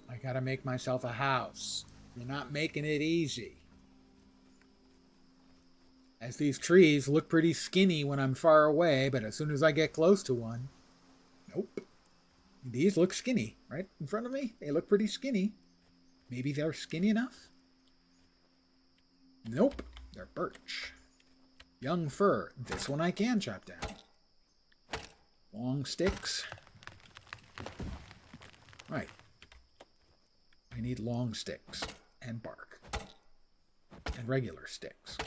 I gotta make myself a house. You're not making it easy. As these trees look pretty skinny when I'm far away, but as soon as I get close to one, nope. These look skinny, right in front of me. They look pretty skinny. Maybe they're skinny enough? Nope, they're birch. Young fir. This one I can chop down. Long sticks. Right. I need long sticks and bark. And regular sticks.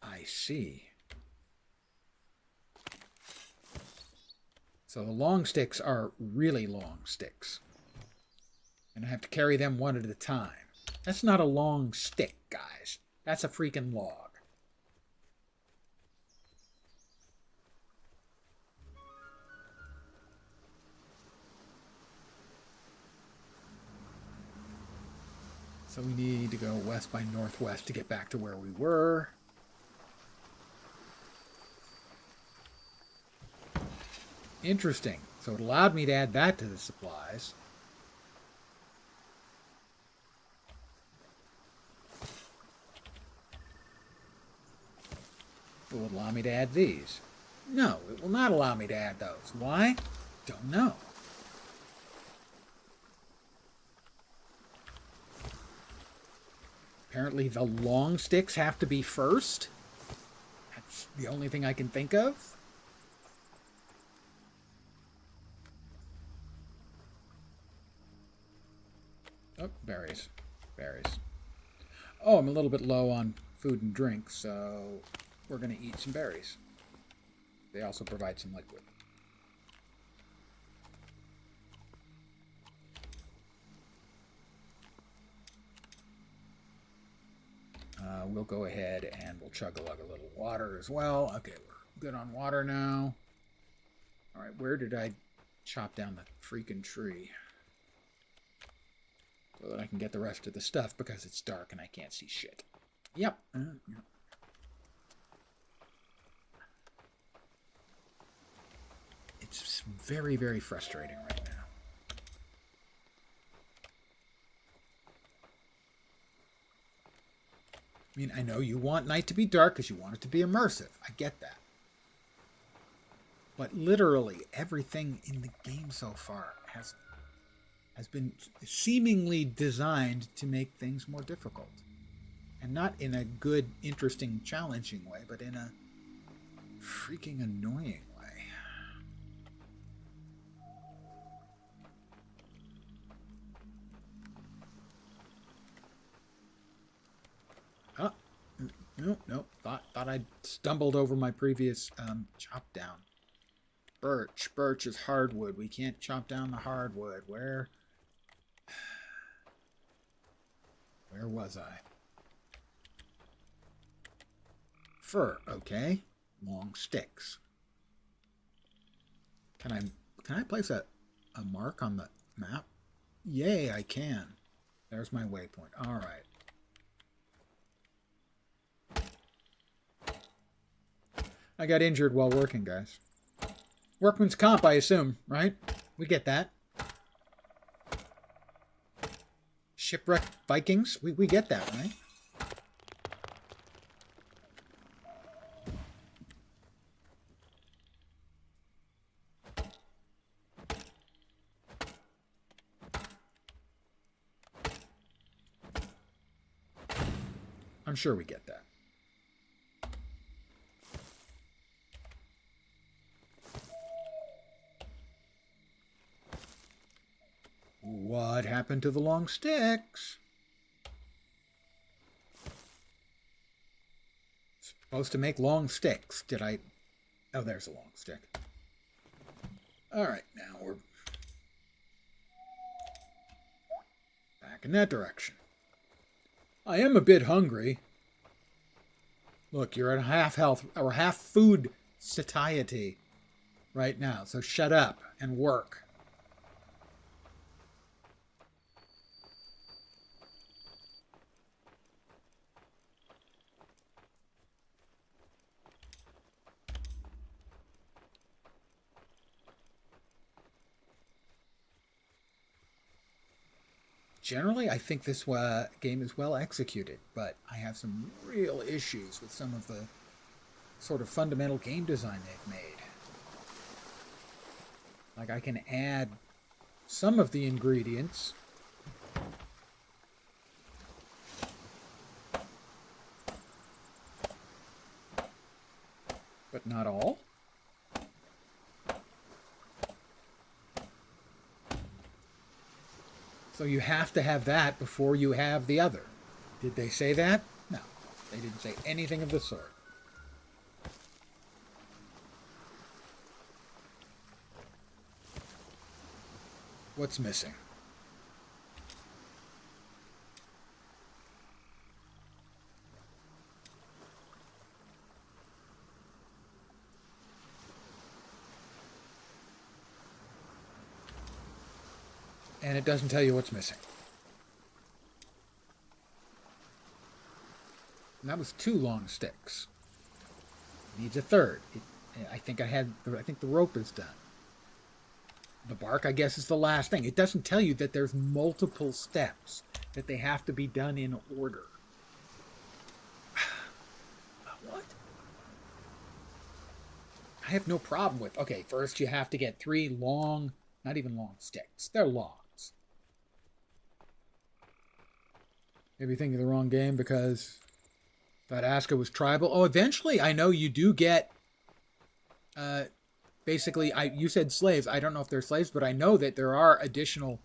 I see. So the long sticks are really long sticks. And I have to carry them one at a time. That's not a long stick, guys. That's a freaking log. So we need to go west by northwest to get back to where we were. Interesting. So it allowed me to add that to the supplies. It will allow me to add these. No, it will not allow me to add those. Why? Don't know. Apparently the long sticks have to be first. That's the only thing I can think of. Oh, berries. Berries. Oh, I'm a little bit low on food and drink, so we're going to eat some berries. They also provide some liquid. We'll go ahead and we'll chug-a-lug a little water as well. Okay, we're good on water now. All right, where did I chop down the freaking tree? So that I can get the rest of the stuff because it's dark and I can't see shit. Yep. Yep. It's very, very frustrating right now. I mean, I know you want night to be dark because you want it to be immersive. I get that. But literally everything in the game so far has been seemingly designed to make things more difficult. And not in a good, interesting, challenging way, but in a freaking annoying way. Oh, no. Thought I stumbled over my previous chop down. Birch. Birch is hardwood. We can't chop down the hardwood. Where was I? Fir. Okay. Long sticks. Can I place a mark on the map? Yay, I can. There's my waypoint. All right. I got injured while working, guys. Workman's comp, I assume, right? We get that. Shipwrecked Vikings? We get that, right? I'm sure we get that. What happened to the long sticks? Supposed to make long sticks. Did I? Oh, there's a long stick. All right, now we're back in that direction. I am a bit hungry. Look, you're at half health or half food satiety right now, so shut up and work. Generally, I think this game is well executed, but I have some real issues with some of the sort of fundamental game design they've made. Like, I can add some of the ingredients, but not all. So you have to have that before you have the other. Did they say that? No, they didn't say anything of the sort. What's missing? And it doesn't tell you what's missing. And that was 2 long sticks. It needs a third. I think the rope is done. The bark, I guess, is the last thing. It doesn't tell you that there's multiple steps, that they have to be done in order. What? I have no problem with, okay, first you have to get 3 long, not even long sticks. They're logs. Maybe thinking of the wrong game because that Aska was tribal. Oh, eventually I know you do get, basically, you said slaves. I don't know if they're slaves, but I know that there are additional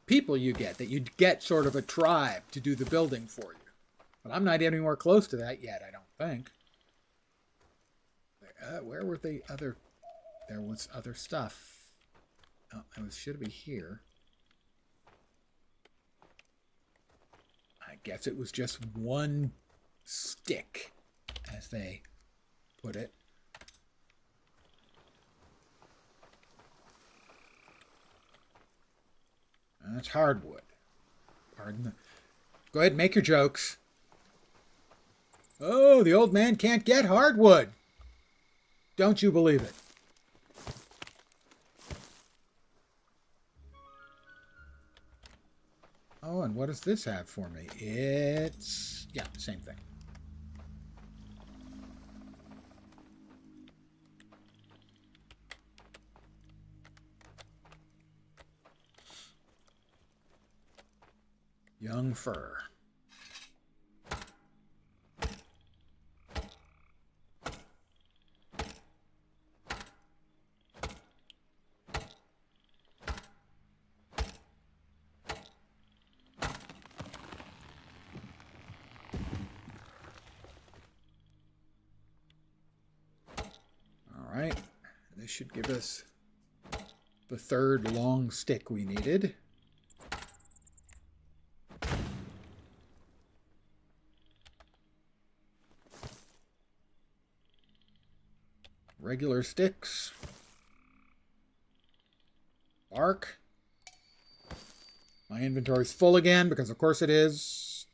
people you get, that you get sort of a tribe to do the building for you. But I'm not anywhere close to that yet, I don't think. Where were the other... There was other stuff. Oh, it should be here. I guess it was just one stick, as they put it. That's hardwood. Pardon the... Go ahead and make your jokes. Oh, the old man can't get hardwood. Don't you believe it? Oh, and what does this have for me? It's... yeah, same thing. Young fir. All right, this should give us the third long stick we needed. Regular sticks. Bark. My inventory's full again, because of course it is.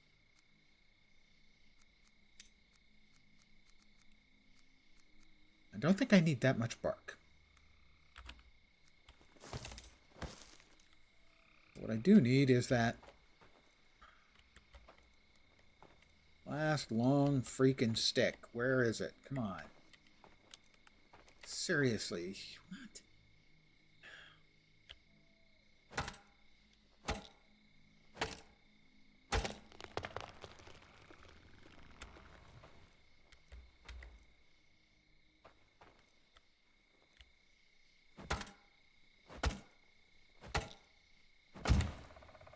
I don't think I need that much bark. What I do need is that last long freaking stick. Where is it? Come on. Seriously, what?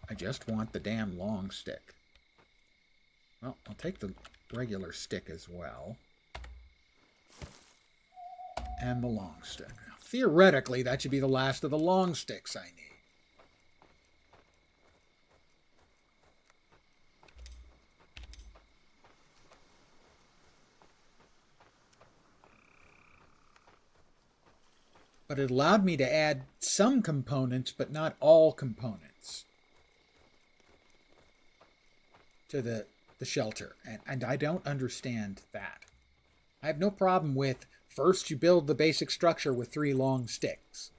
I just want the damn long stick. Well, I'll take the regular stick as well. And the long stick. Now, theoretically, that should be the last of the long sticks I need. But it allowed me to add some components, but not all components to the shelter. And I don't understand that. I have no problem with first you build the basic structure with 3 long sticks.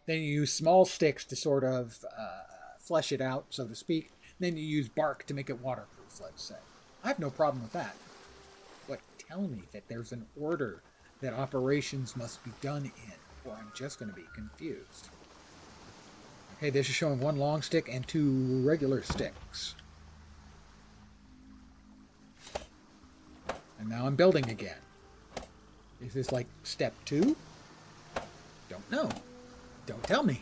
Then you use small sticks to sort of flesh it out, so to speak. Then you use bark to make it waterproof, let's say. I have no problem with that. But tell me that there's an order that operations must be done in, or I'm just going to be confused. Okay, this is showing 1 long stick and 2 regular sticks. And now I'm building again. Is this like step 2? Don't know. Don't tell me.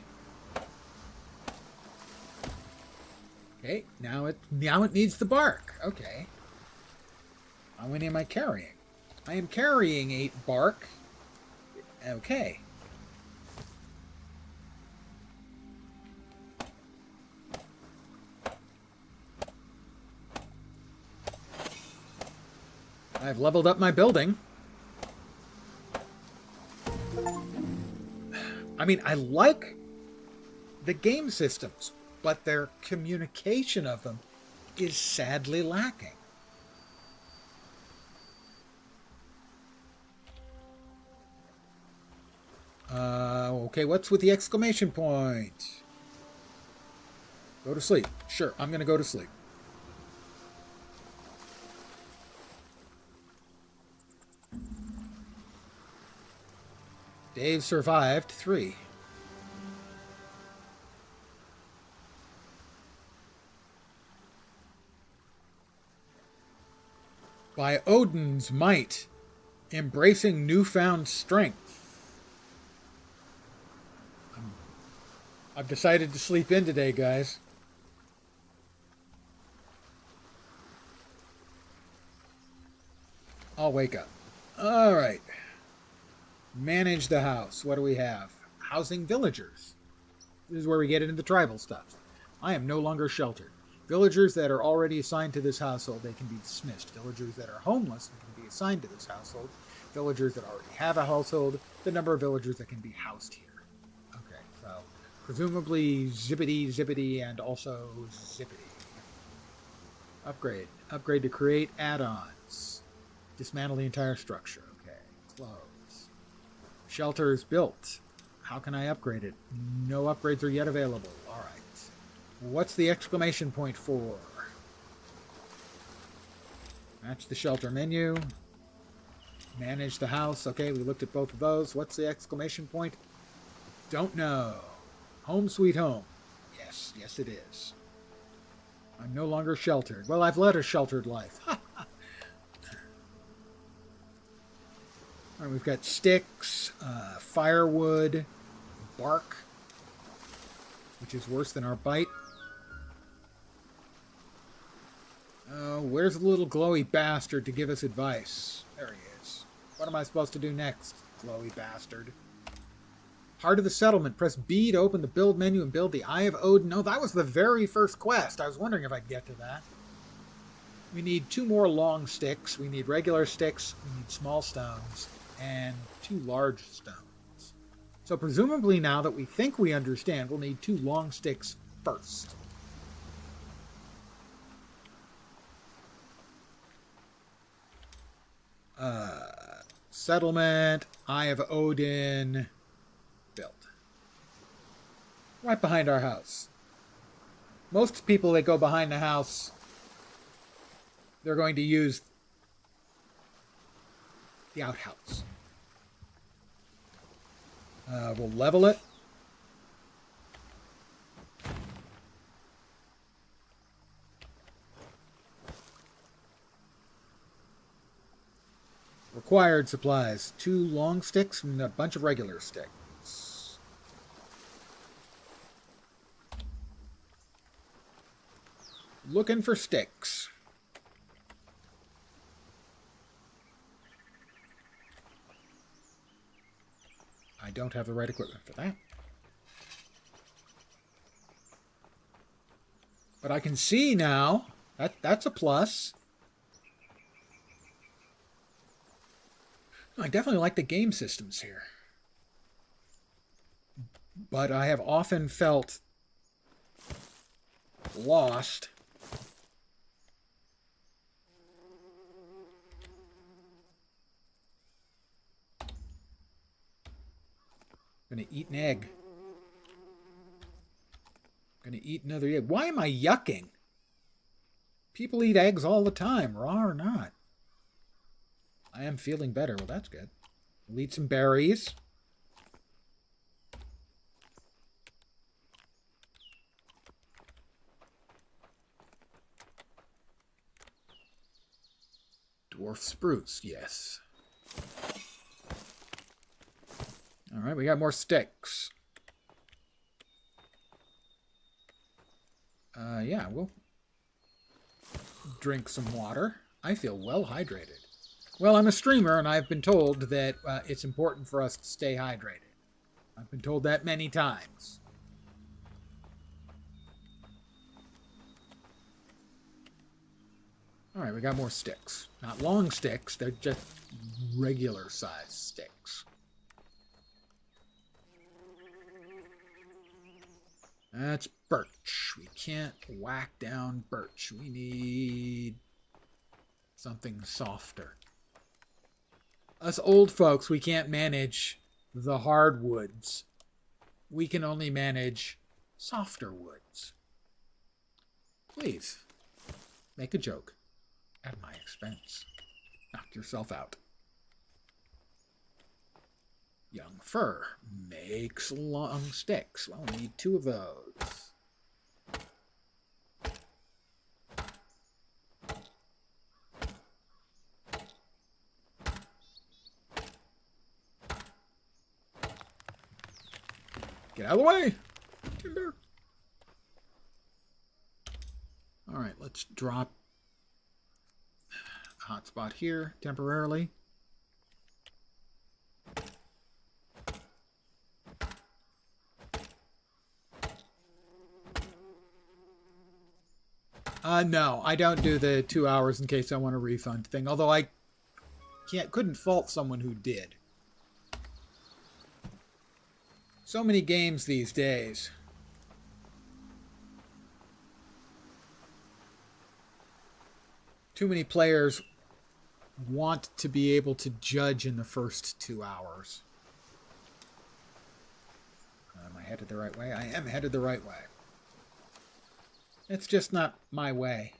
Okay, now it needs the bark. Okay. How many am I carrying? I am carrying 8 bark. Okay. I've leveled up my building. I mean, I like the game systems, but their communication of them is sadly lacking. Okay, what's with the exclamation point? Go to sleep. Sure, I'm going to go to sleep. Dave survived 3. By Odin's might, embracing newfound strength. I've decided to sleep in today, guys. I'll wake up. All right. Manage the house. What do we have? Housing villagers. This is where we get into the tribal stuff. I am no longer sheltered. Villagers that are already assigned to this household, they can be dismissed. Villagers that are homeless can be assigned to this household. Villagers that already have a household, the number of villagers that can be housed here. Okay, so presumably zippity, and also zippity. Upgrade. Upgrade to create add-ons. Dismantle the entire structure. Okay, close. Shelter is built. How can I upgrade it? No upgrades are yet available. All right. What's the exclamation point for? Match the shelter menu. Manage the house. Okay, we looked at both of those. What's the exclamation point? Don't know. Home sweet home. Yes it is. I'm no longer sheltered. Well, I've led a sheltered life. All right, we've got sticks, firewood, bark, which is worse than our bite. Where's the little glowy bastard to give us advice? There he is. What am I supposed to do next, glowy bastard? Heart of the settlement. Press B to open the build menu and build the Eye of Odin. No, that was the very first quest. I was wondering if I'd get to that. We need 2 more long sticks. We need regular sticks. We need small stones. And 2 large stones. So presumably now that we think we understand, we'll need 2 long sticks first. Settlement, Eye of Odin, built. Right behind our house. Most people that go behind the house, they're going to use the outhouse. We'll level it. Required supplies. 2 long sticks and a bunch of regular sticks. Looking for sticks. I don't have the right equipment for that. But I can see now. That's a plus. I definitely like the game systems here. But I have often felt lost. Gonna eat an egg. Gonna eat another egg. Why am I yucking? People eat eggs all the time, raw or not. I am feeling better. Well, that's good. We'll eat some berries. Dwarf spruce, yes. All right, we got more sticks. Yeah, we'll drink some water. I feel well hydrated. Well, I'm a streamer, and I've been told that it's important for us to stay hydrated. I've been told that many times. All right, we got more sticks. Not long sticks, they're just regular-sized sticks. That's birch. We can't whack down birch. We need something softer. Us old folks, we can't manage the hardwoods. We can only manage softer woods. Please, make a joke at my expense. Knock yourself out. Young fir makes long sticks. Well, we need 2 of those. Get out of the way! Timber! Alright, let's drop a hotspot here temporarily. No, I don't do the 2 hours in case I want a refund thing, although I couldn't fault someone who did. So many games these days. Too many players want to be able to judge in the first 2 hours. Am I headed the right way? I am headed the right way. It's just not my way.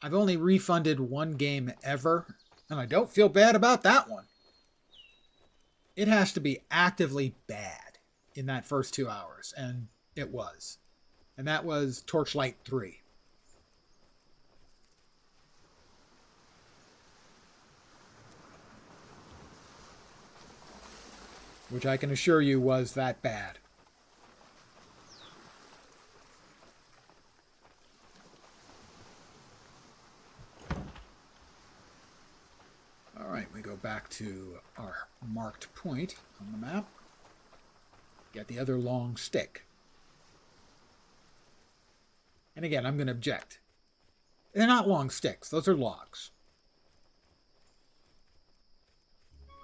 I've only refunded one game ever, and I don't feel bad about that one. It has to be actively bad in that first 2 hours, and it was. And that was Torchlight 3. Which I can assure you was that bad. Alright, we go back to our marked point on the map. Get the other long stick. And again, I'm going to object. They're not long sticks. Those are logs.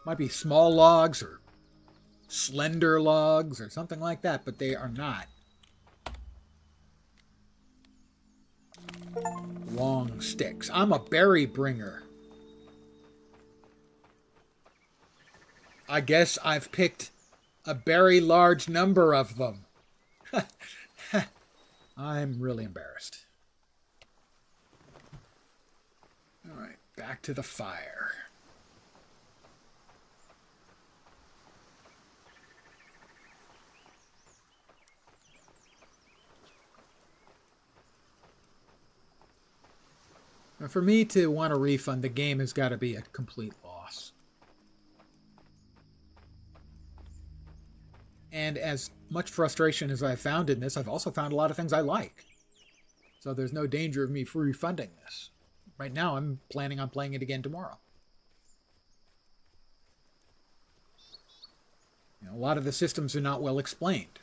Might be small logs or slender logs or something like that, but they are not long sticks. I'm a berry bringer. I guess I've picked a very large number of them. I'm really embarrassed. All right, back to the fire. Now, for me to want a refund, the game has got to be a complete loss. And as much frustration as I've found in this, I've also found a lot of things I like. So there's no danger of me refunding this. Right now, I'm planning on playing it again tomorrow. You know, a lot of the systems are not well explained.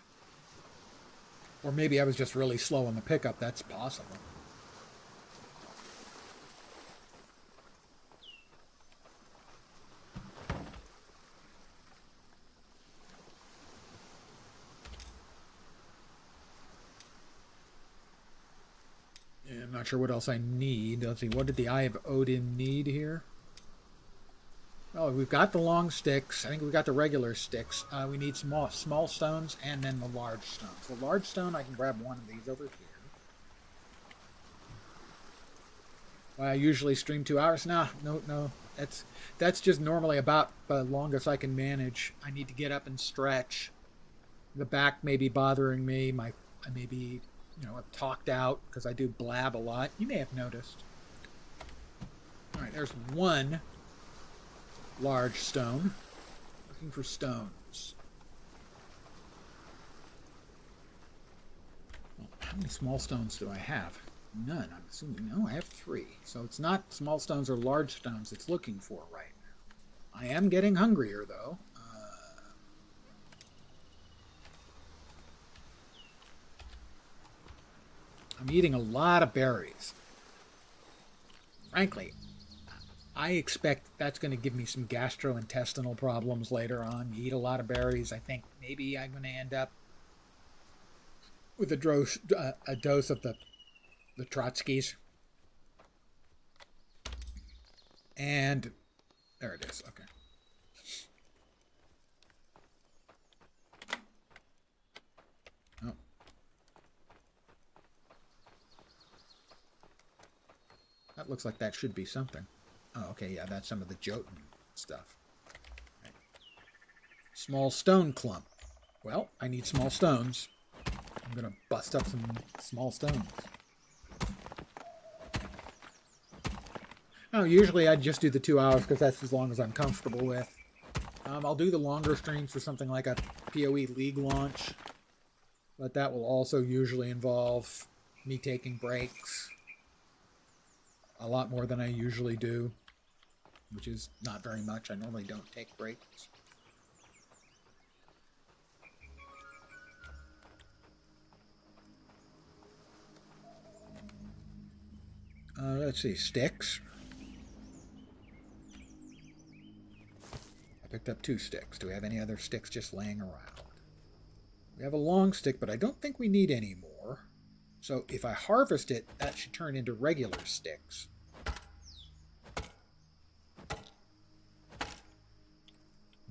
Or maybe I was just really slow on the pickup. That's possible. I'm not sure what else I need. Let's see, what did the Eye of Odin need here? Oh, we've got the long sticks. I think we've got the regular sticks. We need small stones and then the large stones. The large stone, I can grab one of these over here. Well, I usually stream 2 hours. No. That's just normally about the longest I can manage. I need to get up and stretch. The back may be bothering me. I may be... I've talked out because I do blab a lot. You may have noticed. All right, there's one large stone. Looking for stones. Well, how many small stones do I have? None, I'm assuming. No, I have 3. So it's not small stones or large stones it's looking for right now. I am getting hungrier, though. I'm eating a lot of berries. Frankly, I expect that's going to give me some gastrointestinal problems later on. You eat a lot of berries, I think maybe I'm going to end up with a dose of the Trotskys. And there it is. Okay. That looks like that should be something. Oh, okay, yeah, that's some of the Jotun stuff. Right. Small stone clump. Well, I need small stones. I'm going to bust up some small stones. Oh, usually I just do the 2 hours because that's as long as I'm comfortable with. I'll do the longer streams for something like a PoE League launch. But that will also usually involve me taking breaks. A lot more than I usually do, which is not very much. I normally don't take breaks. Let's see, sticks. I picked up 2 sticks. Do we have any other sticks just laying around? We have a long stick, but I don't think we need any more. So if I harvest it, that should turn into regular sticks.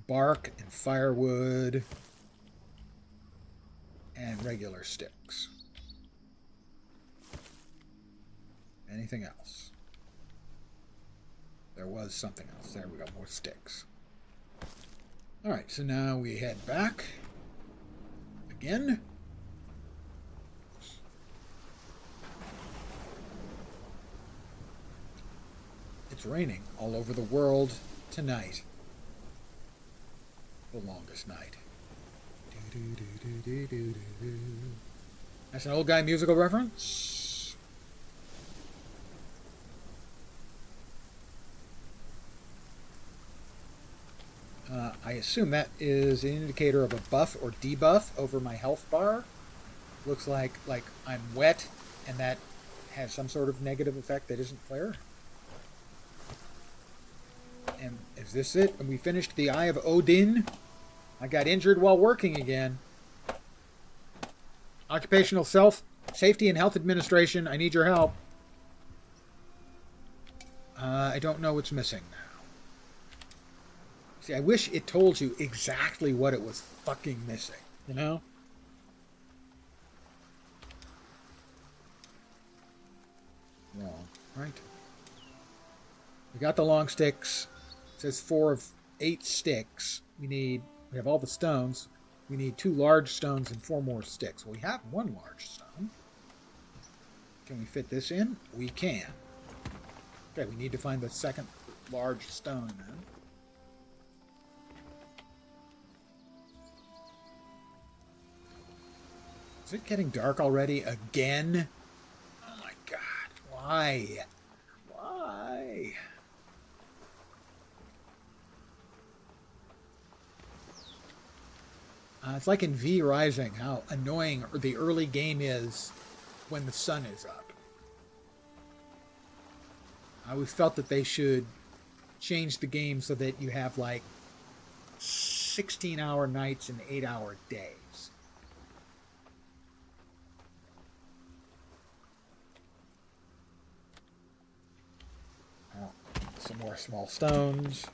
Bark and firewood and regular sticks. Anything else? There was something else. There we go, more sticks. Alright, so now we head back. Again. It's raining all over the world tonight. The longest night. That's an old guy musical reference. I assume that is an indicator of a buff or debuff over my health bar. Looks like I'm wet, and that has some sort of negative effect that isn't clear. And is this it? And we finished the Eye of Odin. I got injured while working again. Occupational Safety and Health Administration. I need your help. I don't know what's missing now. See, I wish it told you exactly what it was fucking missing. You know? Wrong. Right. We got the long sticks. It says 4 of 8 sticks. We have all the stones. We need 2 large stones and 4 more sticks. Well, we have 1 large stone. Can we fit this in? We can. Okay, we need to find the second large stone then. Is it getting dark already? Again? Oh my god. Why? Why? It's like in V Rising, how annoying the early game is when the sun is up. I always felt that they should change the game so that you have like 16-hour nights and 8-hour days. Oh, some more small stones.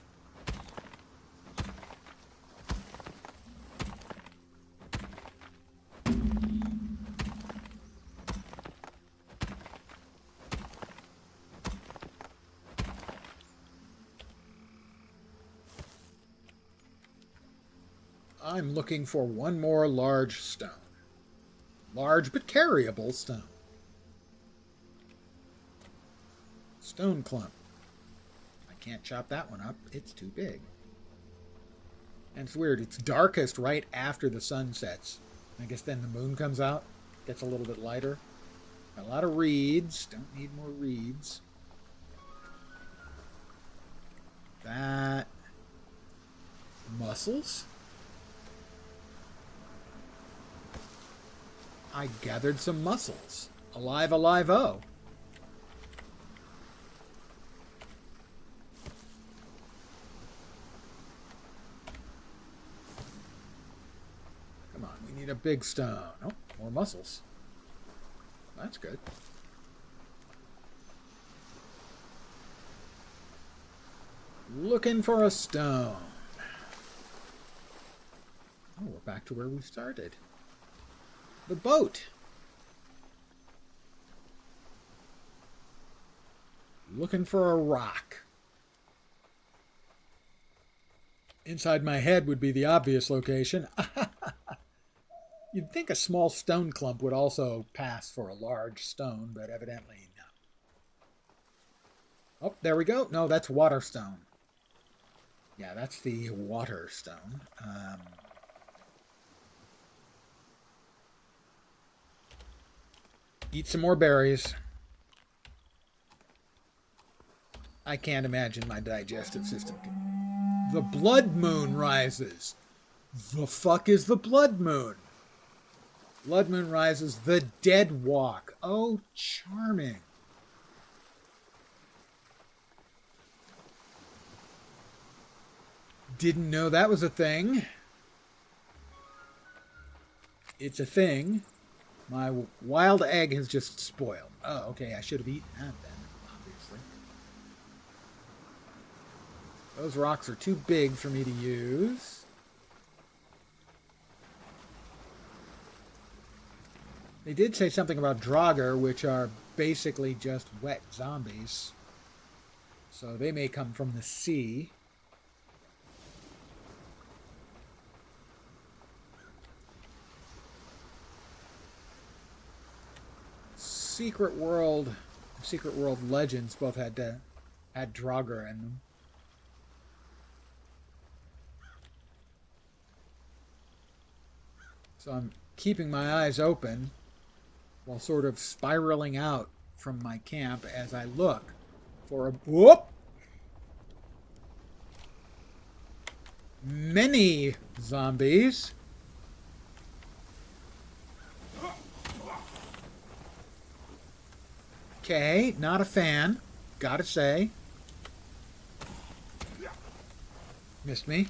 I'm looking for 1 more large stone. Large but carryable stone. Stone clump. I can't chop that one up. It's too big. And it's weird. It's darkest right after the sun sets. I guess then the moon comes out. Gets a little bit lighter. Got a lot of reeds. Don't need more reeds. That. Mussels. I gathered some mussels. Alive, alive-o. Come on, we need a big stone. Oh, more mussels. That's good. Looking for a stone. Oh, we're back to where we started. The boat. Looking for a rock. Inside my head would be the obvious location. You'd think a small stone clump would also pass for a large stone, but evidently no. Oh, there we go. No, that's water stone. Yeah, that's the water stone. Eat some more berries. I can't imagine my digestive system can. The blood moon rises. The fuck is the blood moon? Blood moon rises. The dead walk. Oh, charming. Didn't know that was a thing. It's a thing. My wild egg has just spoiled. Oh, okay. I should have eaten that then, obviously. Those rocks are too big for me to use. They did say something about Draugr, which are basically just wet zombies. So they may come from the sea. Secret World Legends both had Draugr in them. So I'm keeping my eyes open while sort of spiraling out from my camp as I look for a whoop. Many zombies. Okay, not a fan, gotta say. Missed me.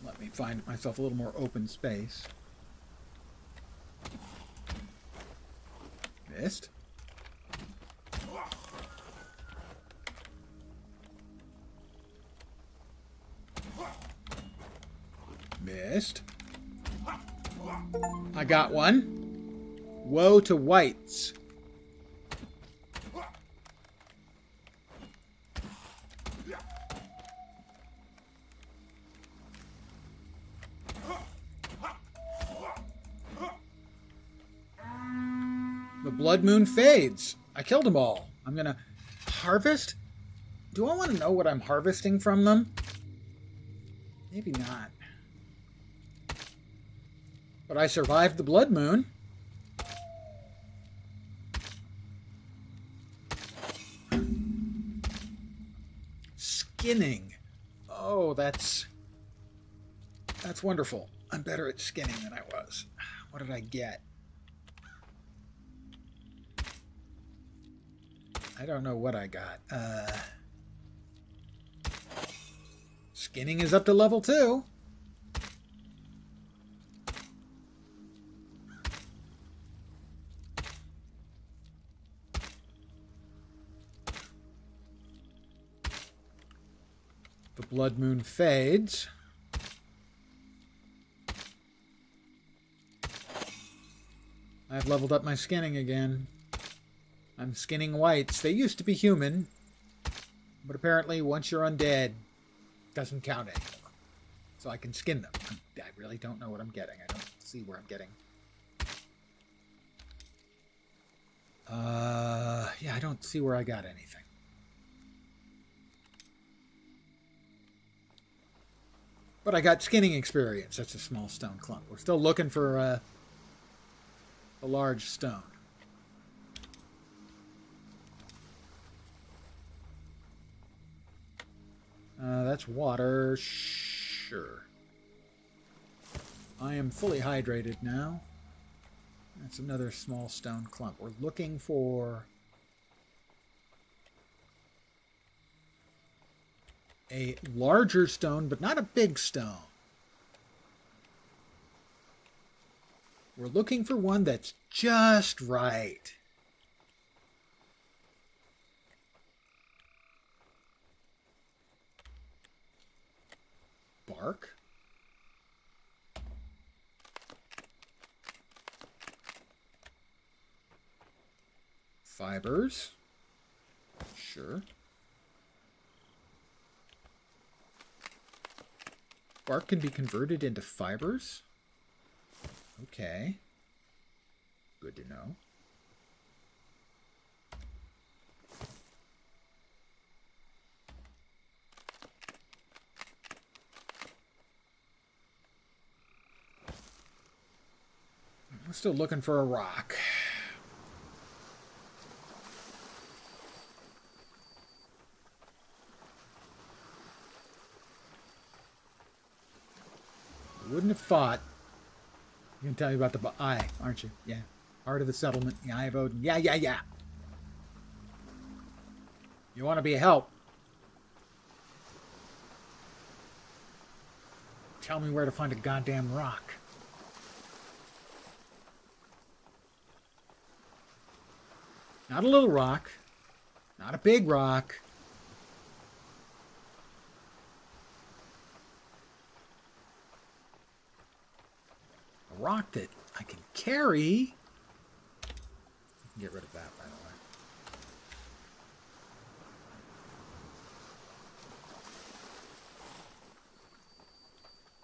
Let me find myself a little more open space. Missed. Missed. I got one. Woe to whites. The blood moon fades. I killed them all. I'm gonna harvest? Do I want to know what I'm harvesting from them? Maybe not. But I survived the blood moon. Skinning. Oh, that's wonderful. I'm better at skinning than I was. What did I get? I don't know what I got. Skinning is up to level 2. The blood moon fades. I've leveled up my skinning again. I'm skinning whites. They used to be human, but apparently once you're undead, it doesn't count anymore. So I can skin them. I really don't know what I'm getting. I don't see where I'm getting. Yeah, I don't see where I got anything. But I got skinning experience. That's a small stone clump. We're still looking for a large stone. That's water. Sure. I am fully hydrated now. That's another small stone clump. We're looking for a larger stone, but not a big stone. We're looking for one that's just right. Bark. Fibers. Sure. Bark can be converted into fibers. Okay. Good to know. I'm still looking for a rock. I wouldn't have thought. You're going to tell me about the eye, aren't you? Yeah. Heart of the settlement, the Eye of Odin. Yeah, yeah, yeah. You want to be a help? Tell me where to find a goddamn rock. Not a little rock. Not a big rock. A rock that I can carry. Get rid of that, by the way.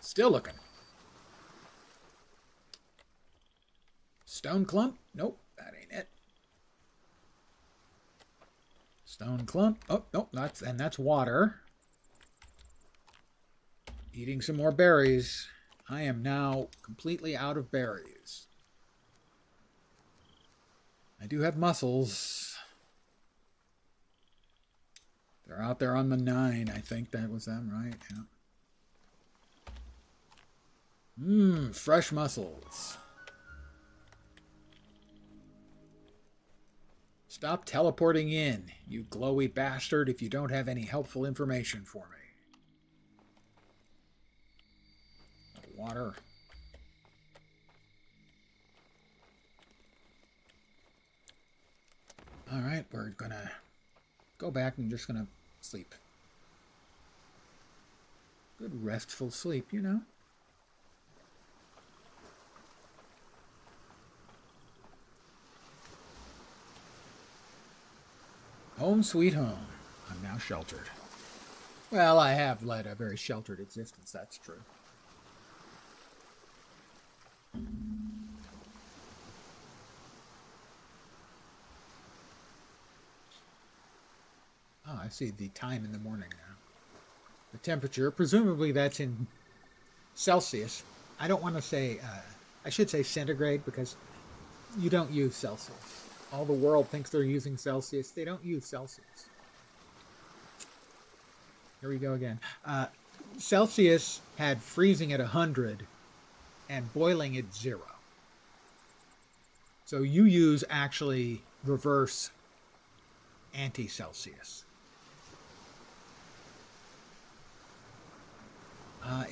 Still looking. Stone clump? Nope, that ain't it. Stone clump. Oh, nope, that's water. Eating some more berries. I am now completely out of berries. I do have mussels. They're out there on the 9. I think that was them, right? Yeah. Fresh mussels. Stop teleporting in, you glowy bastard, if you don't have any helpful information for me. Water. Alright, we're gonna go back and just gonna sleep. Good restful sleep, you know. Home sweet home. I'm now sheltered. Well, I have led a very sheltered existence, that's true. Oh, I see the time in the morning now. The temperature, presumably that's in Celsius. I don't want to say, I should say centigrade because you don't use Celsius. All the world thinks they're using Celsius. They don't use Celsius. Here we go again. Celsius had freezing at 100 and boiling at 0. So you use actually reverse anti-Celsius.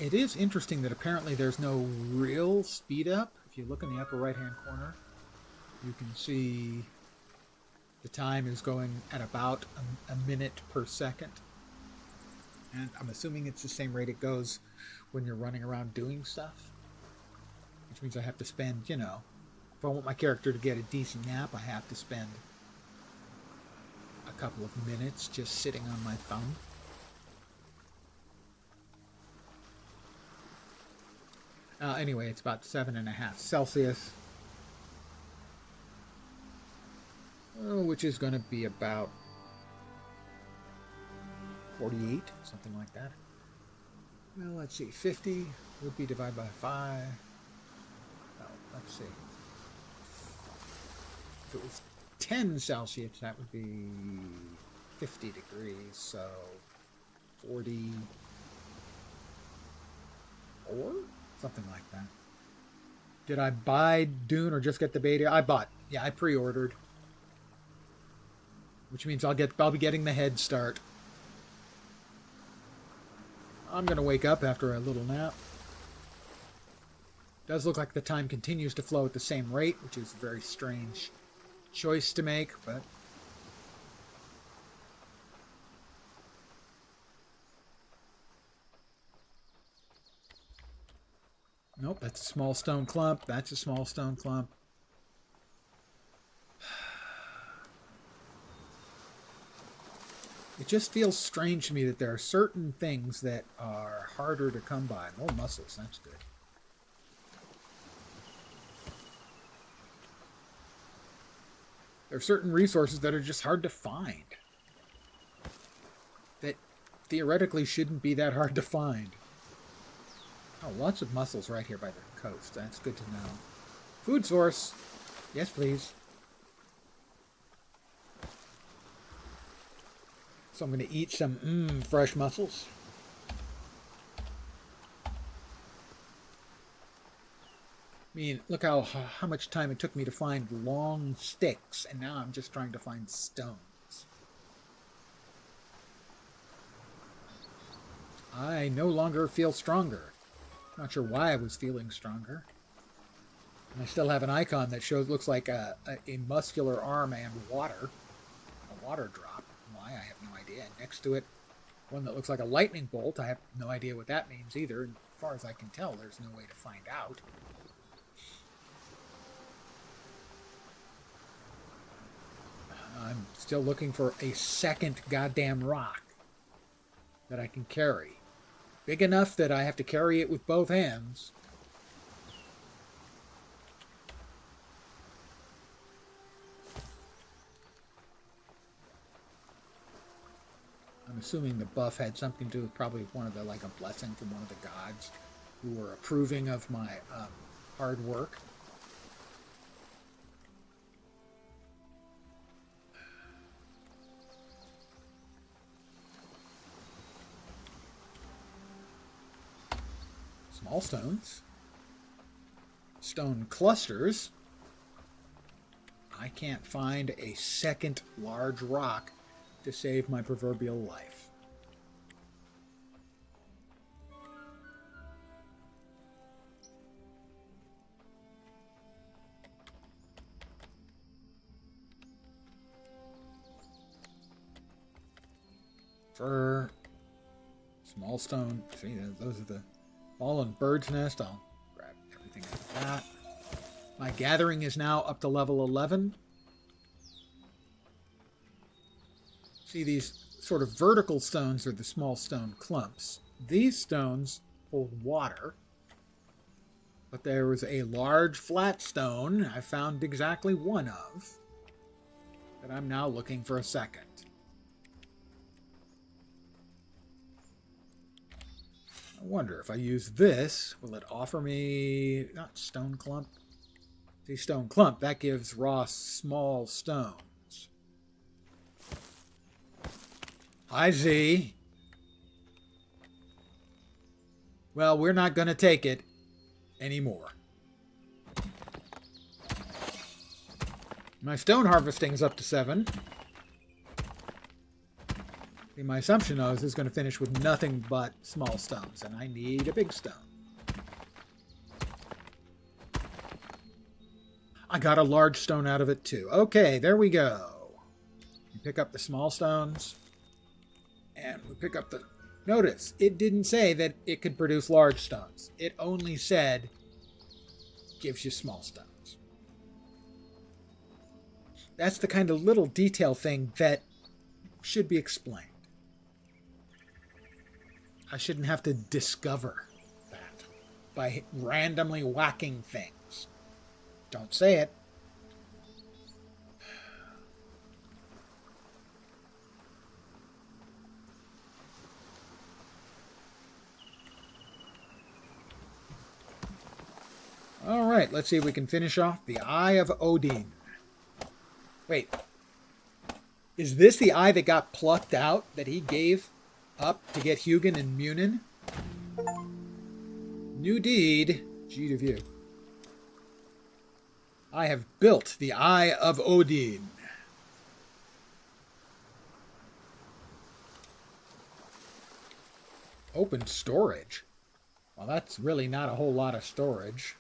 It is interesting that apparently there's no real speed up. If you look in the upper right hand corner, you can see the time is going at about a minute per second. And I'm assuming it's the same rate it goes when you're running around doing stuff. Which means I have to spend, you know, if I want my character to get a decent nap, I have to spend a couple of minutes just sitting on my thumb. Anyway, it's about 7.5 Celsius. Which is going to be about 48, something like that. Well, let's see. 50 would be divided by 5. Well, let's see. If it was 10 Celsius, that would be 50 degrees. So 44? Something like that. Did I buy Dune or just get the beta? I bought. Yeah, I pre-ordered. Which means I'll be getting the head start. I'm going to wake up after a little nap. Does look like the time continues to flow at the same rate, which is a very strange choice to make, but nope, that's a small stone clump. That's a small stone clump. It just feels strange to me that there are certain things that are harder to come by. More mussels, that's good. There are certain resources that are just hard to find. That theoretically shouldn't be that hard to find. Oh, lots of mussels right here by the coast. That's good to know. Food source. Yes, please. So I'm going to eat some fresh mussels. mean, look how much time it took me to find long sticks, and now I'm just trying to find stones. I no longer feel stronger. Not sure why I was feeling stronger. And I still have an icon that looks like a muscular arm and water. A water drop. Why, I have no idea. And next to it, one that looks like a lightning bolt. I have no idea what that means either. And as far as I can tell, there's no way to find out. I'm still looking for a second goddamn rock that I can carry. Big enough that I have to carry it with both hands. I'm assuming the buff had something to do with probably one of the, like a blessing from one of the gods who were approving of my hard work. Small stones. Stone clusters. I can't find a second large rock to save my proverbial life. Fur. Small stone. See, those are the fallen bird's nest. I'll grab everything out of that. My gathering is now up to level 11. See, these sort of vertical stones are the small stone clumps. These stones hold water, but there was a large flat stone I found exactly one of that I'm now looking for a second. I wonder if I use this, will it offer me, not stone clump? See, stone clump, that gives raw small stone. Hi, Z. Well, we're not going to take it anymore. My stone harvesting's up to 7. See, my assumption, though, is this is going to finish with nothing but small stones, and I need a big stone. I got a large stone out of it, too. Okay, there we go. You pick up the small stones. And we pick up the... Notice, it didn't say that it could produce large stones. It only said, gives you small stones. That's the kind of little detail thing that should be explained. I shouldn't have to discover that by randomly whacking things. Don't say it. All right, let's see if we can finish off the Eye of Odin. Wait. Is this the eye that got plucked out that he gave up to get Hugin and Munin? New deed. G to view. I have built the Eye of Odin. Open storage. Well, that's really not a whole lot of storage.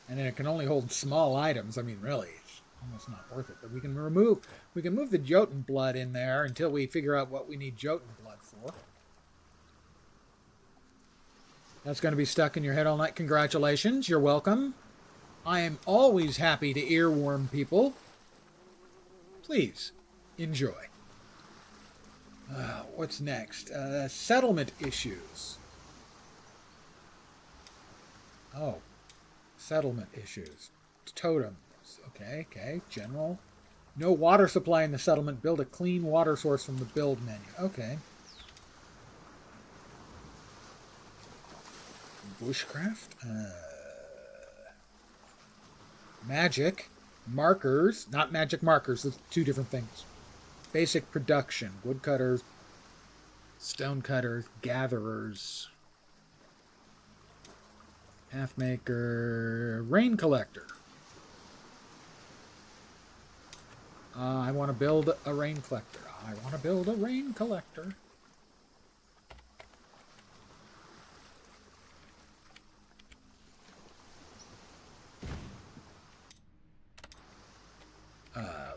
And then it can only hold small items. I mean, really, it's almost not worth it. But we can move the Jotun blood in there until we figure out what we need Jotun blood for. That's going to be stuck in your head all night. Congratulations. You're welcome. I am always happy to earworm people. Please, enjoy. What's next? Settlement issues. Oh. Settlement issues. Totems. Okay. General. No water supply in the settlement. Build a clean water source from the build menu. Okay. Bushcraft. Magic. Markers. Not magic markers. Those are two different things. Basic production. Woodcutters. Stonecutters. Gatherers. Half maker. Rain collector. I want to build a rain collector. I want to build a rain collector.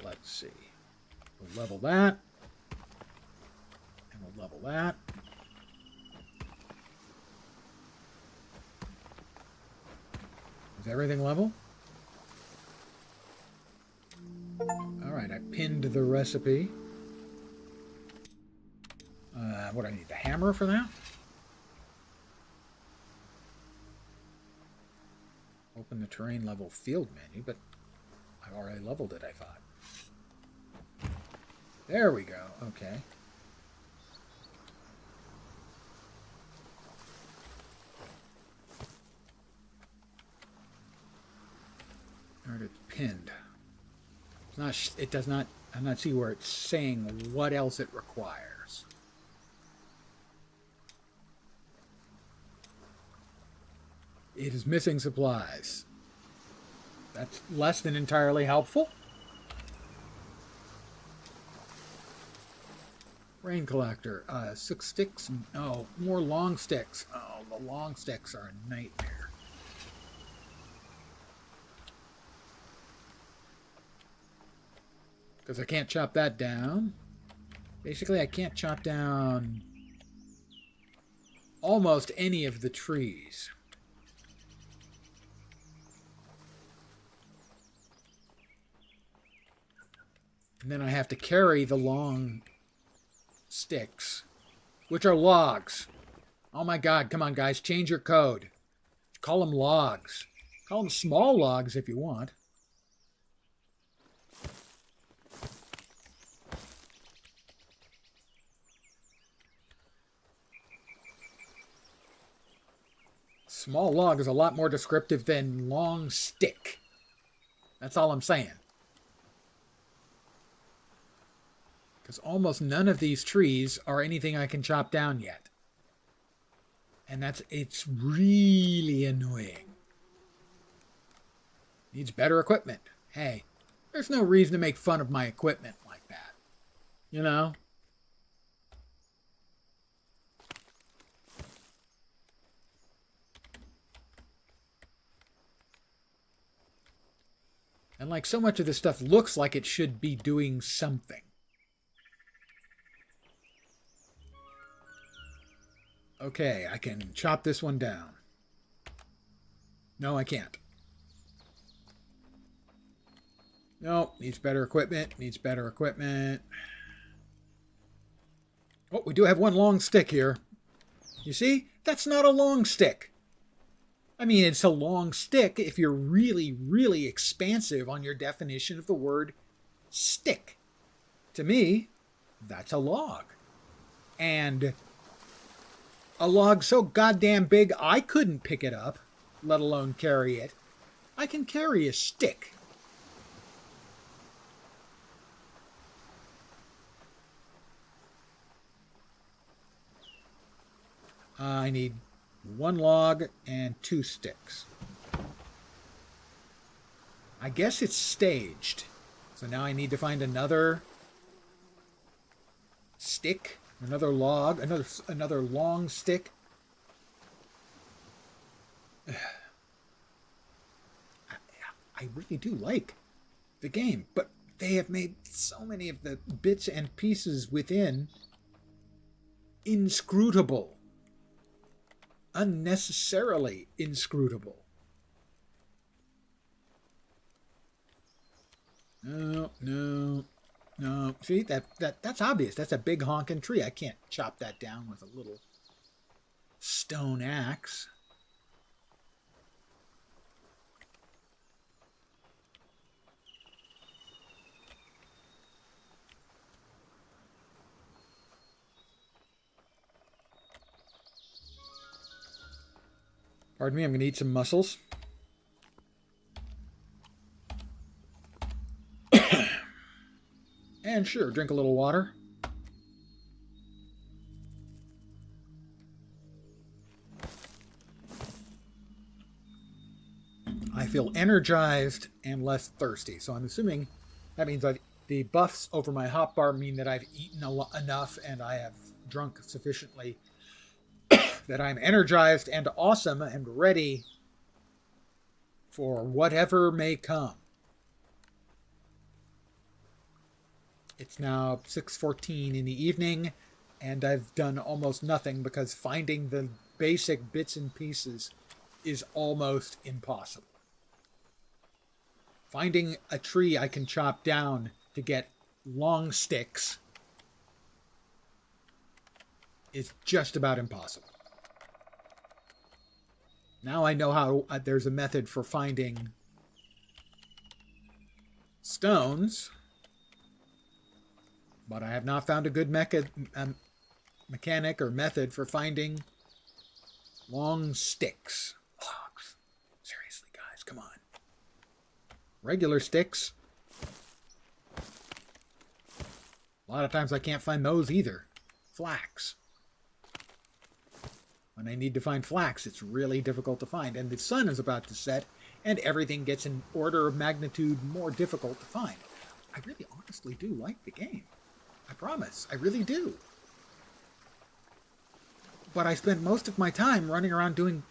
Let's see. We'll level that. And we'll level that. Is everything level? Alright, I pinned the recipe. What do I need? The hammer for that? Open the terrain level field menu, but I've already leveled it, I thought. There we go. Okay. Alright, it's pinned. It's not. It does not. I'm not seeing where it's saying what else it requires. It is missing supplies. That's less than entirely helpful. Rain collector. 6 sticks. No, more long sticks. Oh, the long sticks are a nightmare. Because I can't chop that down. Basically, I can't chop down almost any of the trees. And then I have to carry the long sticks, which are logs. Oh my god, come on guys, change your code. Call them logs. Call them small logs if you want. Small log is a lot more descriptive than long stick. That's all I'm saying. Because almost none of these trees are anything I can chop down yet. And it's really annoying. Needs better equipment. Hey, there's no reason to make fun of my equipment like that. You know? And like so much of this stuff looks like it should be doing something. Okay, I can chop this one down. No, I can't. No, needs better equipment, needs better equipment. Oh, we do have one long stick here. You see? That's not a long stick. I mean, it's a long stick if you're really, really expansive on your definition of the word stick. To me, that's a log. And a log so goddamn big I couldn't pick it up, let alone carry it. I can carry a stick. I need 1 log and 2 sticks. I guess it's staged. So now I need to find another stick, another log, another long stick. I really do like the game, but they have made so many of the bits and pieces within inscrutable. Unnecessarily inscrutable. No. See, that's obvious. That's a big honking tree. I can't chop that down with a little stone axe. Pardon me, I'm going to eat some mussels. And sure, drink a little water. I feel energized and less thirsty. So I'm assuming that means the buffs over my hotbar mean that I've eaten enough and I have drunk sufficiently that I'm energized and awesome and ready for whatever may come. It's now 6:14 in the evening, and I've done almost nothing because finding the basic bits and pieces is almost impossible. Finding a tree I can chop down to get long sticks is just about impossible. Now I know how there's a method for finding stones, but I have not found a good mechanic or method for finding long sticks. Logs. Seriously, guys, come on. Regular sticks. A lot of times I can't find those either. Flax. When I need to find flax, it's really difficult to find. And the sun is about to set, and everything gets an order of magnitude more difficult to find. I really honestly do like the game. I promise. I really do. But I spend most of my time running around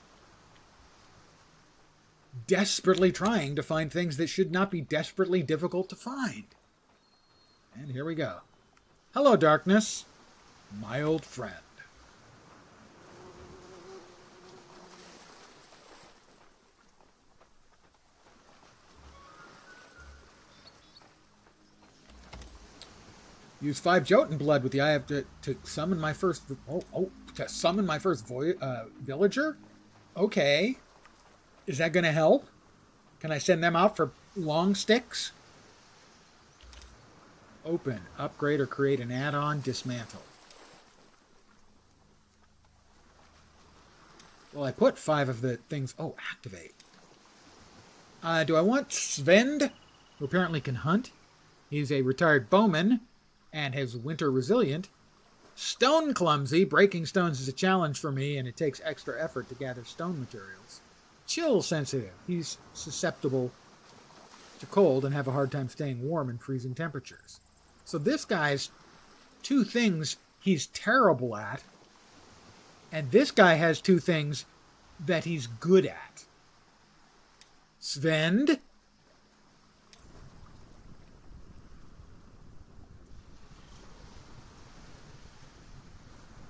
desperately trying to find things that should not be desperately difficult to find. And here we go. Hello, darkness, my old friend. Use 5 Jotun blood with the eye of to summon my first to summon my first villager. Okay, is that going to help? Can I send them out for long sticks? Open, upgrade, or create an add-on. Dismantle. Well, I put 5 of the things. Oh, activate. Do I want Svend, who apparently can hunt? He's a retired bowman and is winter resilient. Stone clumsy. Breaking stones is a challenge for me, and it takes extra effort to gather stone materials. Chill sensitive. He's susceptible to cold and have a hard time staying warm in freezing temperatures. So this guy's 2 things he's terrible at, and this guy has 2 things that he's good at. Svend.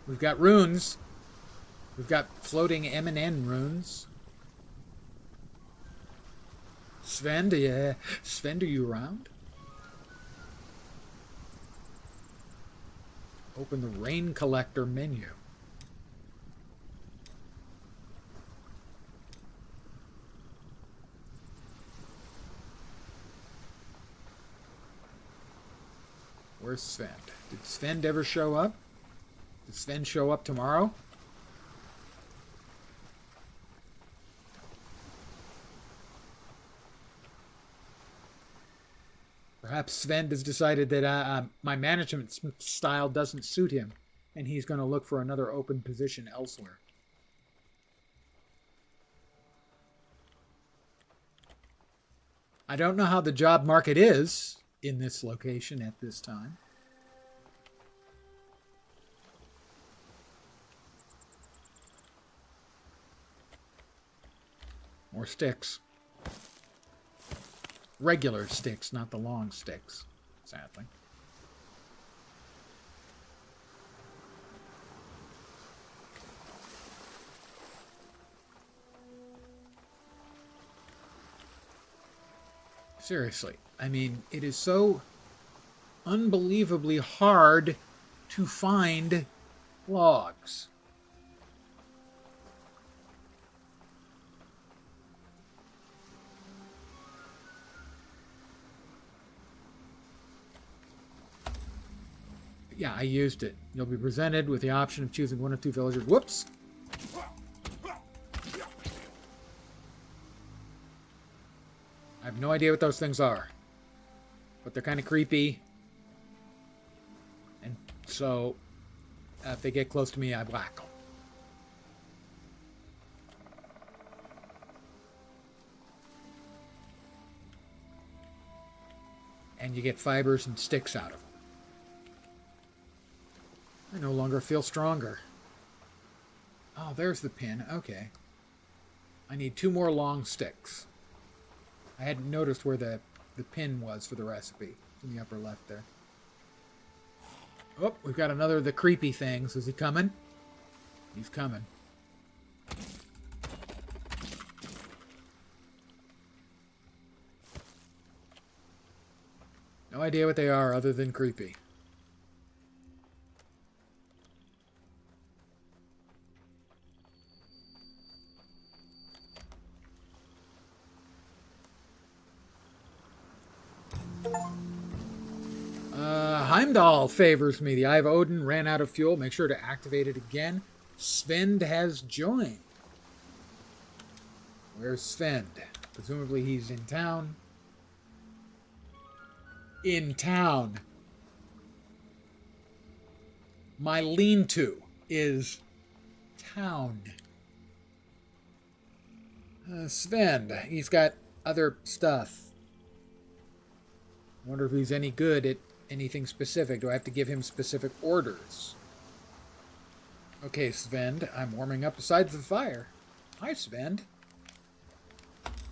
We've got runes. We've got floating M and N runes. Svend, yeah. Svend, are you around? Open the rain collector menu. Where's Svend? Did Svend ever show up? Did Svend show up tomorrow? Perhaps Svend has decided that my management style doesn't suit him, and he's going to look for another open position elsewhere. I don't know how the job market is in this location at this time. More sticks. Regular sticks, not the long sticks, sadly. Seriously, I mean, it is so unbelievably hard to find logs. Yeah, I used it. You'll be presented with the option of choosing 1 of 2 villagers. Whoops! I have no idea what those things are. But they're kind of creepy. And so, if they get close to me, I whack them. and you get fibers and sticks out of them. I no longer feel stronger. Oh, there's the pin. Okay. I need 2 more long sticks. I hadn't noticed where the pin was for the recipe. It's in the upper left there. Oh, we've got another of the creepy things. Is he coming? He's coming. No idea what they are other than creepy. Heimdall favors me. The Eye of Odin ran out of fuel. Make sure to activate it again. Svend has joined. Where's Svend? Presumably he's in town. In town. My lean-to is town. Svend, he's got other stuff. I wonder if he's any good at anything specific. Do I have to give him specific orders? Okay, Svend, I'm warming up beside the fire. Hi, Svend.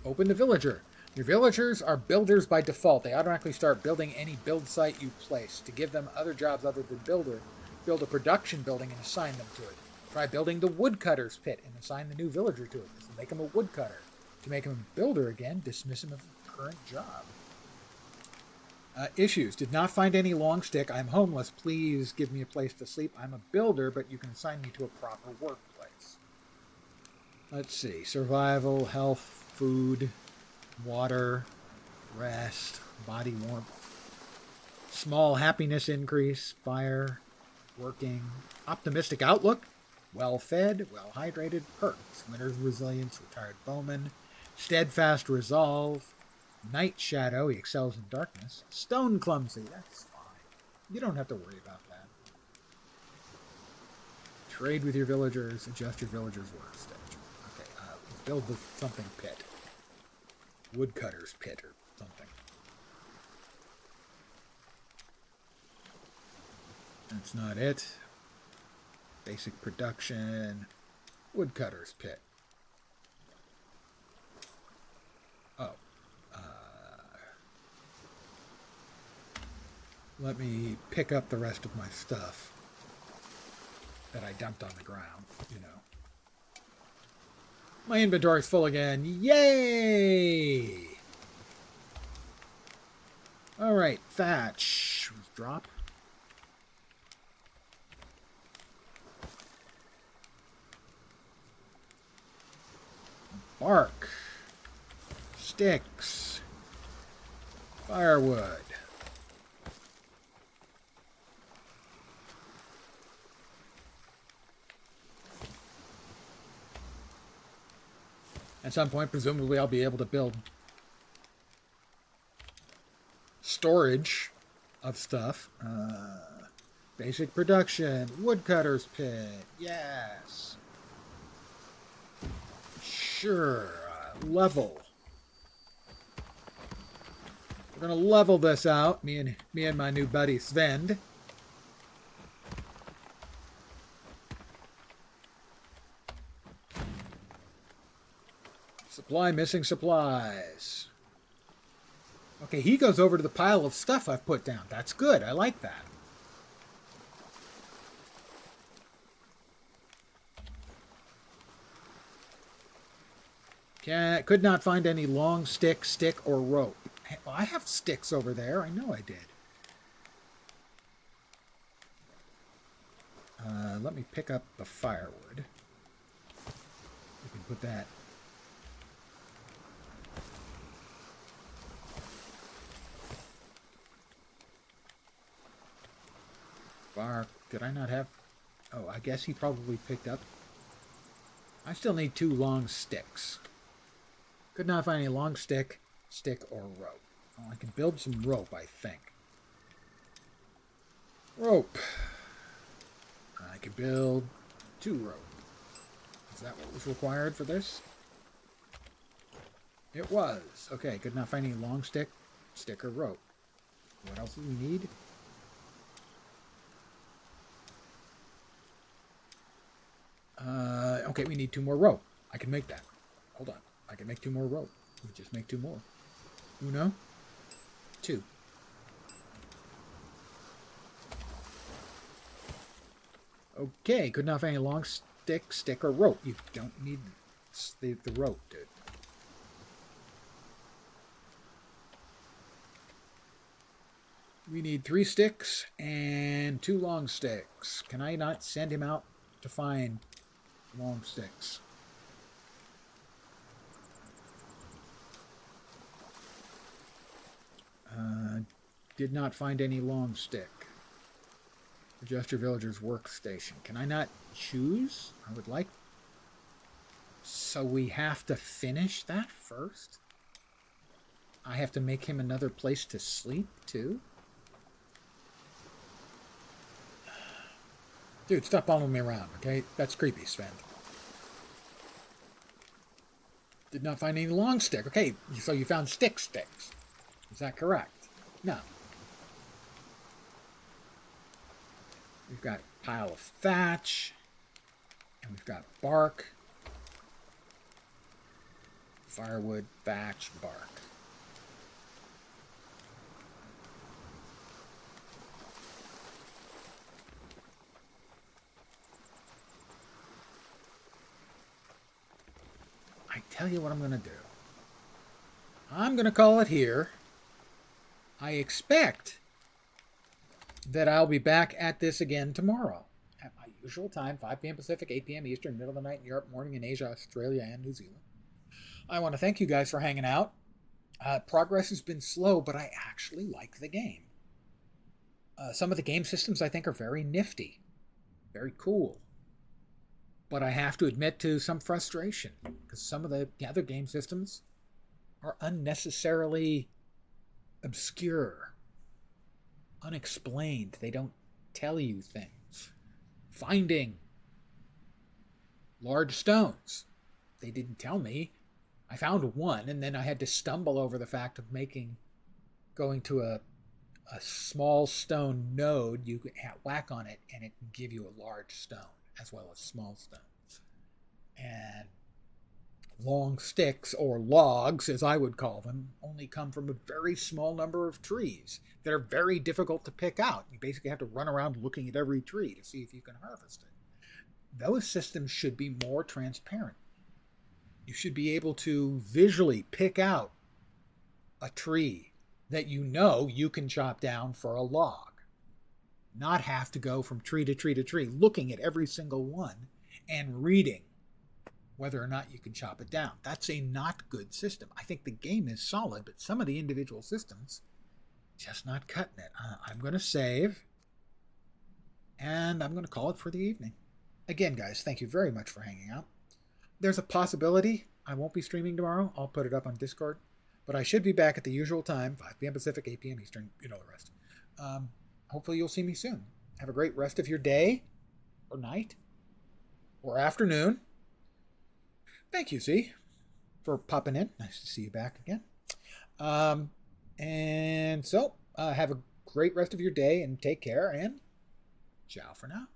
Open the villager. Your villagers are builders by default. They automatically start building any build site you place. To give them other jobs other than builder, build a production building and assign them to it. Try building the woodcutter's pit and assign the new villager to it. This will make him a woodcutter. To make him a builder again, dismiss him of the current job. Issues. Did not find any long stick. I'm homeless. Please give me a place to sleep. I'm a builder, but you can assign me to a proper workplace. Let's see. Survival, health, food, water, rest, body warmth, small happiness increase, fire, working, optimistic outlook, well-fed, well-hydrated, perks, winter's resilience, retired bowman, steadfast resolve, night shadow, he excels in darkness, stone clumsy, that's fine. You don't have to worry about that. Trade with your villagers, adjust your villagers' work stage. Okay, build the something pit. Woodcutter's pit or something. That's not it. Basic production. Woodcutter's pit. Oh. Let me pick up the rest of my stuff that I dumped on the ground, you know. My inventory's full again. Yay! Alright, thatch. Drop. Bark. Sticks. Firewood. At some point, presumably, I'll be able to build storage of stuff. Basic production. Woodcutter's pit. Yes. Sure. Level. We're going to level this out. Me and my new buddy, Svend. Supply missing supplies. Okay, he goes over to the pile of stuff I've put down. That's good. I like that. Could not find any long stick, or rope. Well, I have sticks over there. I know I did. Let me pick up the firewood. We can put that. Bark. Did I not have... Oh, I guess he probably picked up. I still need 2 long sticks. Could not find any long stick, or rope. Oh, I can build some rope, I think. Rope. I could build 2 rope. Is that what was required for this? It was. Okay, could not find any long stick, or rope. What else do we need? Okay, we need 2 more rope. I can make that. Hold on. I can make 2 more rope. We just make 2 more. Uno. 2. Okay, could not find any long stick, or rope. You don't need the rope, dude. We need 3 sticks and 2 long sticks. Can I not send him out to find long sticks? Did not find any long stick. Adjust your villager's workstation. Can I not choose? I would like. So we have to finish that first? I have to make him another place to sleep, too? Dude, stop following me around, okay? That's creepy, Sven. Did not find any long stick. Okay, so you found sticks. Is that correct? No. We've got a pile of thatch. And we've got bark. Firewood, thatch, bark. I tell you what I'm going to do. I'm going to call it here. I expect that I'll be back at this again tomorrow at my usual time, 5 p.m. Pacific, 8 p.m. Eastern, middle of the night in Europe, morning in Asia, Australia, and New Zealand. I want to thank you guys for hanging out. Progress has been slow, but I actually like the game. Some of the game systems I think are very nifty, very cool. But I have to admit to some frustration because some of the other game systems are unnecessarily obscure, unexplained. They don't tell you things. Finding large stones. They didn't tell me. I found one, and then I had to stumble over the fact of going to a small stone node. You could whack on it, and it can give you a large stone as well as small stones. And long sticks, or logs, as I would call them, only come from a very small number of trees that are very difficult to pick out. You basically have to run around looking at every tree to see if you can harvest it. Those systems should be more transparent. You should be able to visually pick out a tree that you know you can chop down for a log. Not have to go from tree to tree to tree, looking at every single one and reading whether or not you can chop it down. That's a not good system. I think the game is solid, but some of the individual systems, just not cutting it. I'm going to save, and I'm going to call it for the evening. Again, guys, thank you very much for hanging out. There's a possibility I won't be streaming tomorrow. I'll put it up on Discord. But I should be back at the usual time, 5 p.m. Pacific, 8 p.m. Eastern, you know the rest. Hopefully you'll see me soon. Have a great rest of your day, or night, or afternoon. Thank you, Z, for popping in. Nice to see you back again. And so, have a great rest of your day, and take care, and ciao for now.